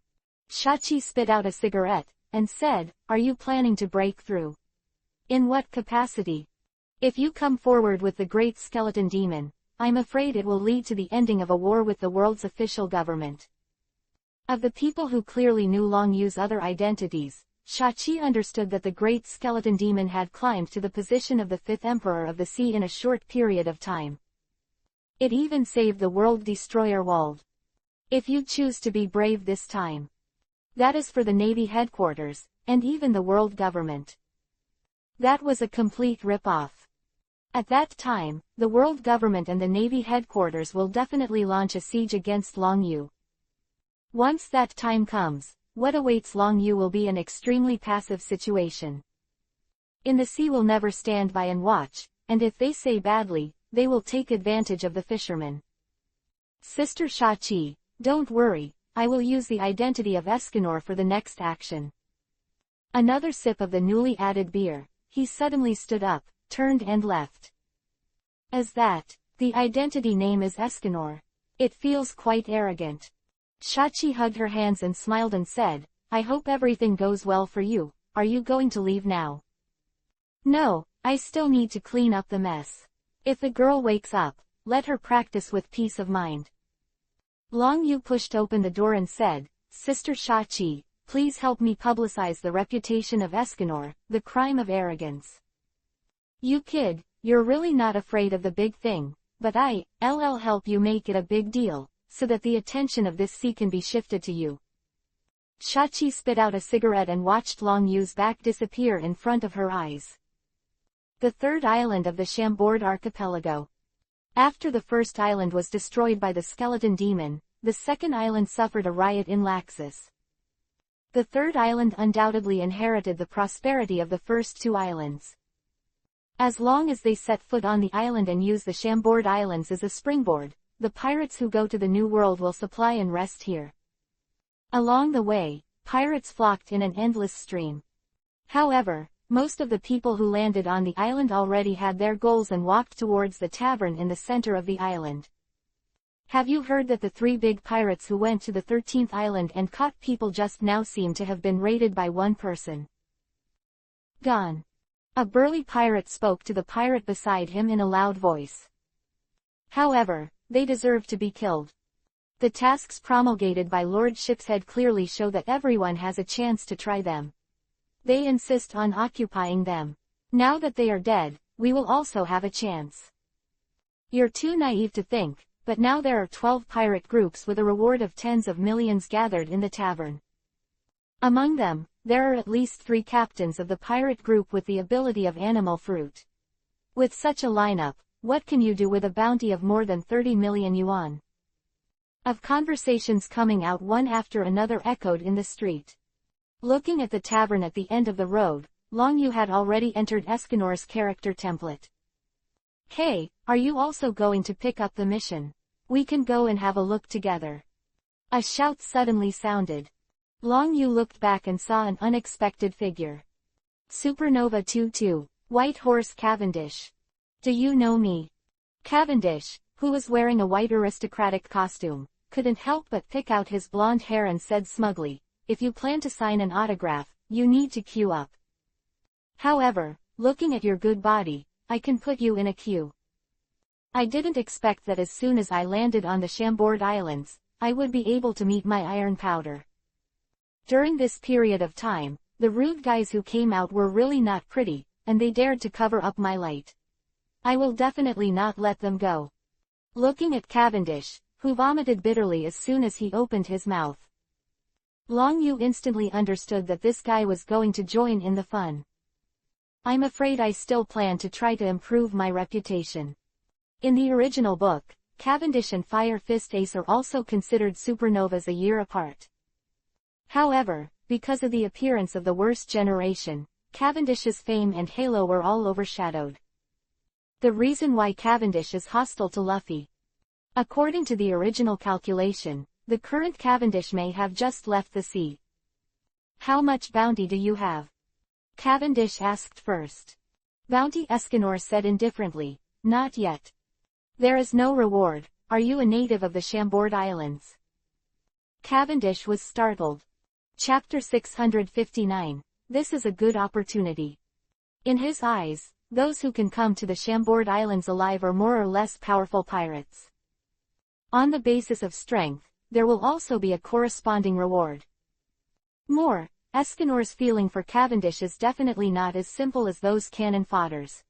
Shachi spit out a cigarette, and said, are you planning to break through? In what capacity? If you come forward with the great skeleton demon, I'm afraid it will lead to the ending of a war with the world's official government. Of the people who clearly knew Long Yu's other identities, Shachi understood that the great skeleton demon had climbed to the position of the fifth emperor of the sea in a short period of time. It even saved the world destroyer Wald. If you choose to be brave this time. That is for the Navy headquarters, and even the world government. That was a complete rip-off. At that time, the world government and the Navy headquarters will definitely launch a siege against Long Yu. Once that time comes, what awaits Long Yu will be an extremely passive situation. In the sea will never stand by and watch, and if they say badly, they will take advantage of the fishermen. Sister Shachi, don't worry, I will use the identity of Escanor for the next action. Another sip of the newly added beer, he suddenly stood up, turned and left. As that, the identity name is Escanor. It feels quite arrogant. Shachi hugged her hands and smiled and said, I hope everything goes well for you. Are you going to leave now? No, I still need to clean up the mess. If the girl wakes up, let her practice with peace of mind. Long Yu pushed open the door and said, Sister Shachi, please help me publicize the reputation of Escanor, the crime of arrogance. You kid, you're really not afraid of the big thing, but I'll help you make it a big deal, so that the attention of this sea can be shifted to you. Shachi spit out a cigarette and watched Long Yu's back disappear in front of her eyes. The third island of the Chambord archipelago. After the first island was destroyed by the skeleton demon, the second island suffered a riot in Laxus. The third island undoubtedly inherited the prosperity of the first two islands. As long as they set foot on the island and use the Chambord Islands as a springboard, the pirates who go to the New World will supply and rest here. Along the way, pirates flocked in an endless stream. However, most of the people who landed on the island already had their goals and walked towards the tavern in the center of the island. Have you heard that the three big pirates who went to the 13th island and caught people just now seem to have been raided by one person? Gone. A burly pirate spoke to the pirate beside him in a loud voice. However, they deserve to be killed. The tasks promulgated by Lord Shipshead clearly show that everyone has a chance to try them. They insist on occupying them. Now that they are dead, we will also have a chance. You're too naive to think, but now there are 12 pirate groups with a reward of tens of millions gathered in the tavern. Among them, there are at least 3 captains of the pirate group with the ability of animal fruit. With such a lineup, what can you do with a bounty of more than 30 million yuan? Of conversations coming out one after another echoed in the street. Looking at the tavern at the end of the road, Long Yu had already entered Escanor's character template. Hey, are you also going to pick up the mission? We can go and have a look together. A shout suddenly sounded. Long Yu looked back and saw an unexpected figure. Supernova 22, White Horse Cavendish. Do you know me? Cavendish, who was wearing a white aristocratic costume, couldn't help but pick out his blonde hair and said smugly, if you plan to sign an autograph, you need to queue up. However, looking at your good body, I can put you in a queue. I didn't expect that as soon as I landed on the Chambord Islands, I would be able to meet my iron powder. During this period of time, the rude guys who came out were really not pretty, and they dared to cover up my light. I will definitely not let them go. Looking at Cavendish, who vomited bitterly as soon as he opened his mouth. Long Yu instantly understood that this guy was going to join in the fun. I'm afraid I still plan to try to improve my reputation. In the original book, Cavendish and Fire Fist Ace are also considered supernovas a year apart. However, because of the appearance of the worst generation, Cavendish's fame and halo were all overshadowed. The reason why Cavendish is hostile to Luffy. According to the original calculation, the current Cavendish may have just left the sea. How much bounty do you have? Cavendish asked first. Bounty, Escanor said indifferently, not yet. There is no reward. Are you a native of the Chambord Islands? Cavendish was startled. Chapter 659. This is a good opportunity. In his eyes, those who can come to the Chambord Islands alive are more or less powerful pirates. On the basis of strength, there will also be a corresponding reward. More, Escanor's feeling for Cavendish is definitely not as simple as those cannon fodders.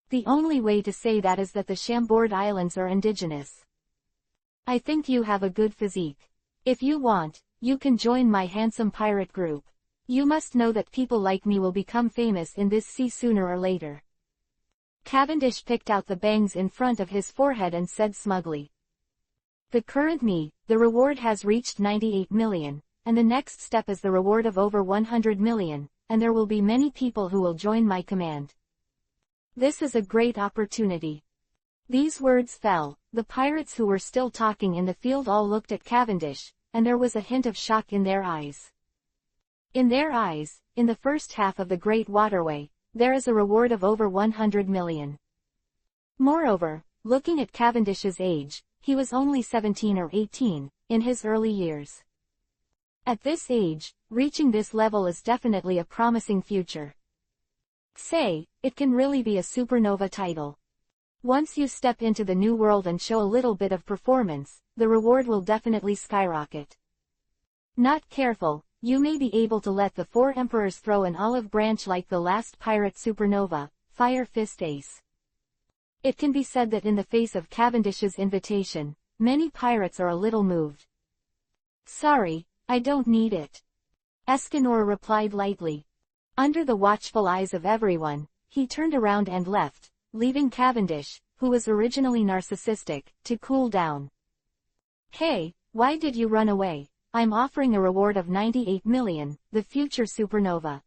The only way to say that is that the Chambord Islands are indigenous. I think you have a good physique. If you want, you can join my handsome pirate group. You must know that people like me will become famous in this sea sooner or later. Cavendish picked out the bangs in front of his forehead and said smugly. The current me, the reward has reached 98 million, and the next step is the reward of over 100 million, and there will be many people who will join my command. This is a great opportunity. These words fell, the pirates who were still talking in the field all looked at Cavendish, and there was a hint of shock in their eyes. In their eyes, in the first half of the Great Waterway, there is a reward of over 100 million. Moreover, looking at Cavendish's age, he was only 17 or 18, in his early years. At this age, reaching this level is definitely a promising future. Say, it can really be a supernova title. Once you step into the new world and show a little bit of performance, the reward will definitely skyrocket. Not careful, you may be able to let the four emperors throw an olive branch like the last pirate supernova, Fire Fist Ace. It can be said that in the face of Cavendish's invitation, many pirates are a little moved. Sorry, I don't need it. Escanor replied lightly. Under the watchful eyes of everyone, he turned around and left, leaving Cavendish, who was originally narcissistic, to cool down. Hey, why did you run away? I'm offering a reward of 98 million, the future supernova.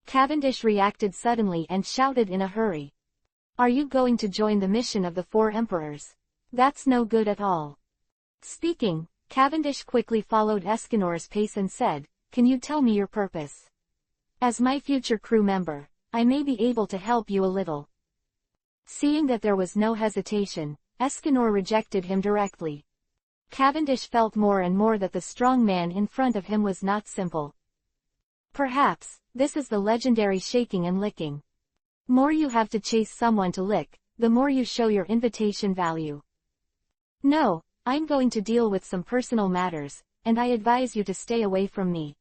Cavendish reacted suddenly and shouted in a hurry. Are you going to join the mission of the four emperors? That's no good at all. Speaking, Cavendish quickly followed Escanor's pace and said, Can you tell me your purpose? As my future crew member, I may be able to help you a little. Seeing that there was no hesitation, Escanor rejected him directly. Cavendish felt more and more that the strong man in front of him was not simple. Perhaps, this is the legendary shaking and licking. More you have to chase someone to lick, the more you show your invitation value. No, I'm going to deal with some personal matters, and I advise you to stay away from me.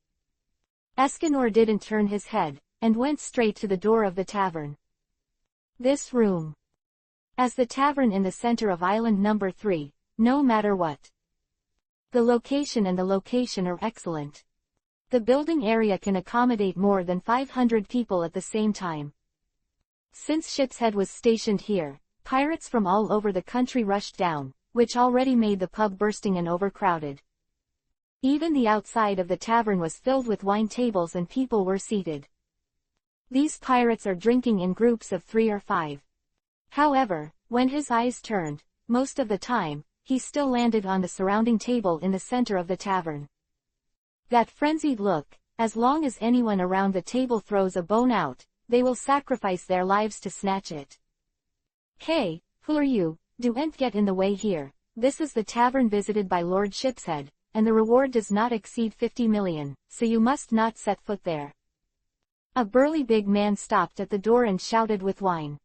Escanor didn't turn his head, and went straight to the door of the tavern. This room. As the tavern in the center of island number 3, no matter what. The location are excellent. The building area can accommodate more than 500 people at the same time. Since Shipshead was stationed here, pirates from all over the country rushed down, which already made the pub bursting and overcrowded. Even the outside of the tavern was filled with wine tables and people were seated. These pirates are drinking in groups of 3 or 5. However, when his eyes turned, most of the time, he still landed on the surrounding table in the center of the tavern. That frenzied look, as long as anyone around the table throws a bone out, they will sacrifice their lives to snatch it. Hey, who are you? Don't get in the way here. This is the tavern visited by Lord Shipshead, and the reward does not exceed 50 million, so you must not set foot there. A burly big man stopped at the door and shouted with wine.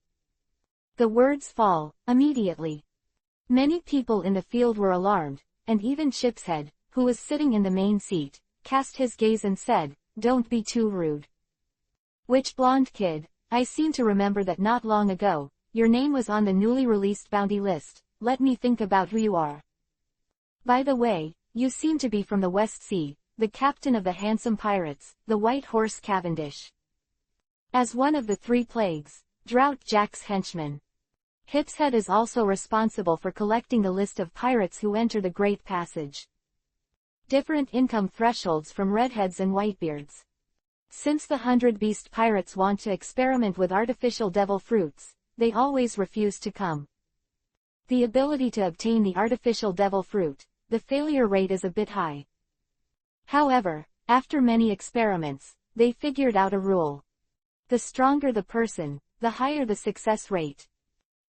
The words fall, immediately. Many people in the field were alarmed, and even Shipshead, who was sitting in the main seat, cast his gaze and said, Don't be too rude. Which blonde kid? I seem to remember that not long ago, your name was on the newly released bounty list. Let me think about who you are. By the way, you seem to be from the West Sea, the captain of the handsome pirates, the White Horse Cavendish. As one of the 3 plagues, Drought Jack's henchmen. Hipshead is also responsible for collecting the list of pirates who enter the Great Passage. Different income thresholds from redheads and whitebeards. Since the 100 Beast pirates want to experiment with artificial devil fruits, they always refuse to come. The ability to obtain the artificial devil fruit, the failure rate is a bit high. However, after many experiments, they figured out a rule. The stronger the person, the higher the success rate.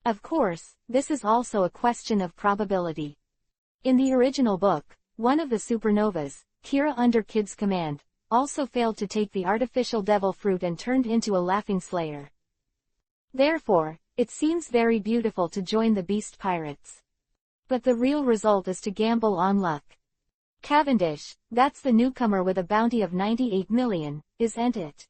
Of course, this is also a question of probability. In the original book, one of the supernovas, Kira under Kid's command, also failed to take the artificial devil fruit and turned into a laughing slayer. Therefore, it seems very beautiful to join the Beast Pirates. But the real result is to gamble on luck. Cavendish, that's the newcomer with a bounty of 98 million, isn't it?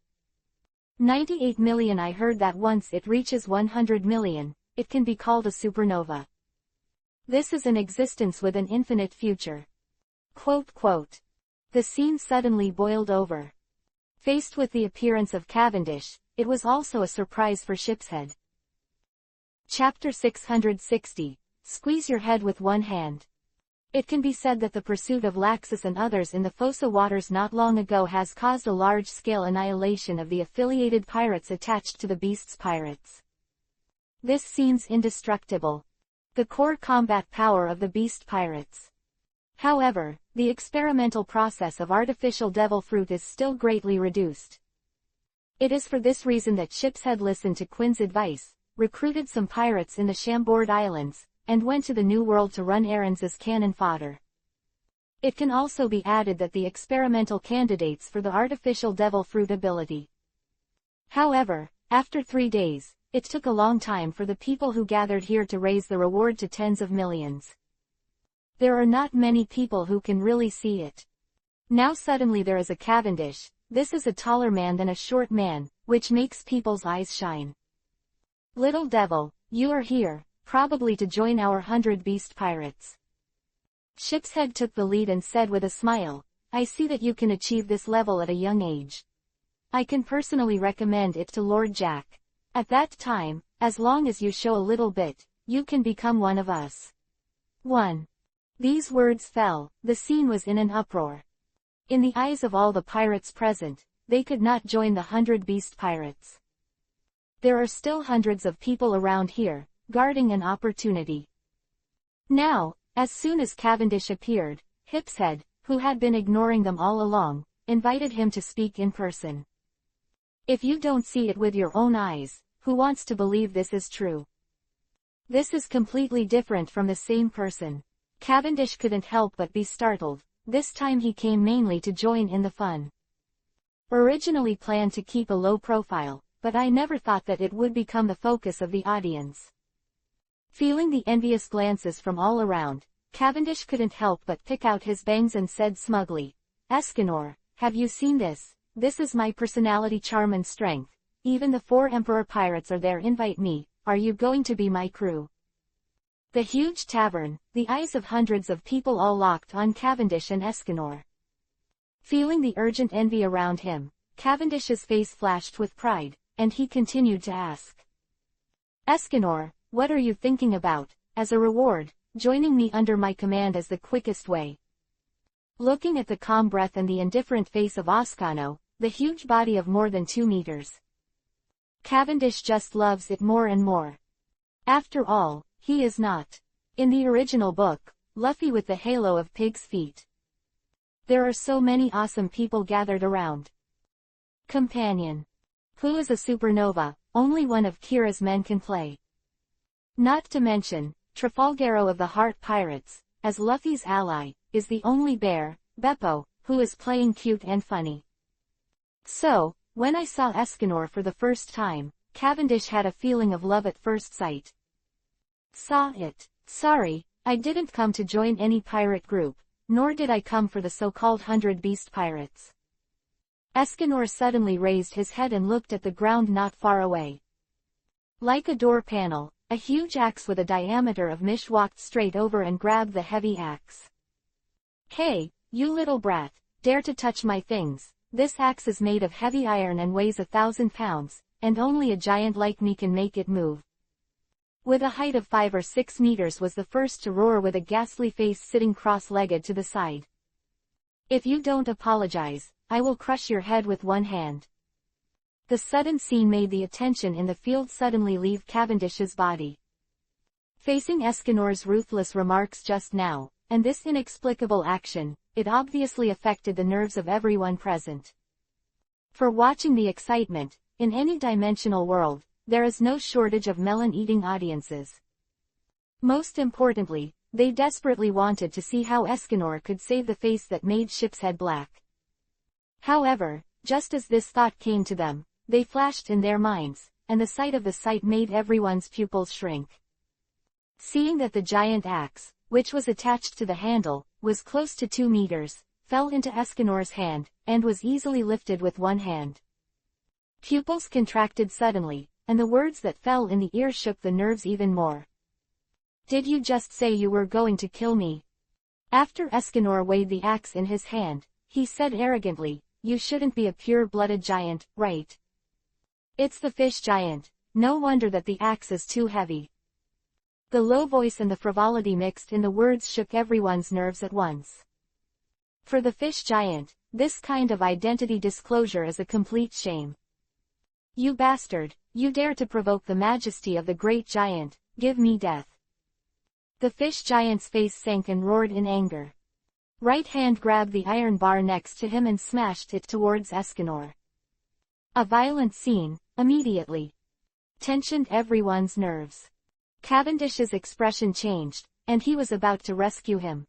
98 million. I heard that once it reaches 100 million, it can be called a supernova. This is an existence with an infinite future. Quote, quote. The scene suddenly boiled over. Faced with the appearance of Cavendish, it was also a surprise for Shipshead. Chapter 660. Squeeze your head with one hand. It can be said that the pursuit of Laxus and others in the Fossa waters not long ago has caused a large-scale annihilation of the affiliated pirates attached to the Beast's pirates. This seems indestructible. The core combat power of the Beast pirates. However, the experimental process of artificial devil fruit is still greatly reduced. It is for this reason that Shipshead listened to Quinn's advice, recruited some pirates in the Chambord Islands, and went to the New World to run errands as cannon fodder. It can also be added that the experimental candidates for the artificial devil fruit ability. However, after 3 days, it took a long time for the people who gathered here to raise the reward to tens of millions. There are not many people who can really see it. Now suddenly there is a Cavendish. This is a taller man than a short man, which makes people's eyes shine. Little devil, you are here, probably to join our 100 beast pirates. Shipshead took the lead and said with a smile, I see that you can achieve this level at a young age. I can personally recommend it to Lord Jack. At that time, as long as you show a little bit, you can become one of us. 1. These words fell, the scene was in an uproar. In the eyes of all the pirates present, they could not join the 100 beast pirates. There are still hundreds of people around here, guarding an opportunity. Now, as soon as Cavendish appeared, Hipshead, who had been ignoring them all along, invited him to speak in person. If you don't see it with your own eyes, who wants to believe this is true? This is completely different from the same person. Cavendish couldn't help but be startled. This time he came mainly to join in the fun. Originally planned to keep a low profile, but I never thought that it would become the focus of the audience. Feeling the envious glances from all around, Cavendish couldn't help but pick out his bangs and said smugly, Escanor, have you seen this? This is my personality, charm and strength. Even the 4 Emperor pirates are there. Invite me. Are you going to be my crew? The huge tavern, the eyes of hundreds of people all locked on Cavendish and Escanor. Feeling the urgent envy around him, Cavendish's face flashed with pride, and he continued to ask. Escanor, what are you thinking about? As a reward, joining me under my command is the quickest way. Looking at the calm breath and the indifferent face of Oscano, the huge body of more than 2 meters. Cavendish just loves it more and more. After all, he is not, in the original book, Luffy with the halo of pig's feet. There are so many awesome people gathered around. Companion. Who is a supernova? Only one of Kira's men can play. Not to mention, Trafalgaro of the Heart Pirates, as Luffy's ally, is the only bear, Beppo, who is playing cute and funny. So, when I saw Escanor for the first time, Cavendish had a feeling of love at first sight. Saw it. Sorry, I didn't come to join any pirate group, nor did I come for the so-called 100 beast pirates. Escanor suddenly raised his head and looked at the ground not far away. Like a door panel, a huge axe with a diameter of Mish walked straight over and grabbed the heavy axe. Hey, you little brat, dare to touch my things. This axe is made of heavy iron and weighs 1,000 pounds, and only a giant like me can make it move. With a height of 5 or 6 meters was the first to roar with a ghastly face sitting cross-legged to the side. If you don't apologize, I will crush your head with one hand. The sudden scene made the attention in the field suddenly leave Cavendish's body. Facing Escanor's ruthless remarks just now, and this inexplicable action, it obviously affected the nerves of everyone present. For watching the excitement, in any dimensional world, there is no shortage of melon-eating audiences. Most importantly, they desperately wanted to see how Escanor could save the face that made Shipshead black. However, just as this thought came to them, they flashed in their minds, and the sight of the sight made everyone's pupils shrink. Seeing that the giant axe, which was attached to the handle, was close to 2 meters, fell into Escanor's hand, and was easily lifted with one hand. Pupils contracted suddenly, and the words that fell in the ear shook the nerves even more. "Did you just say you were going to kill me?" After Escanor weighed the axe in his hand, he said arrogantly, "You shouldn't be a pure-blooded giant, right? It's the fish giant. No wonder that the axe is too heavy." The low voice and the frivolity mixed in the words shook everyone's nerves at once. For the fish giant, this kind of identity disclosure is a complete shame. "You bastard, you dare to provoke the majesty of the great giant, give me death." The fish giant's face sank and roared in anger. Right hand grabbed the iron bar next to him and smashed it towards Escanor. A violent scene, immediately, tensioned everyone's nerves. Cavendish's expression changed, and he was about to rescue him.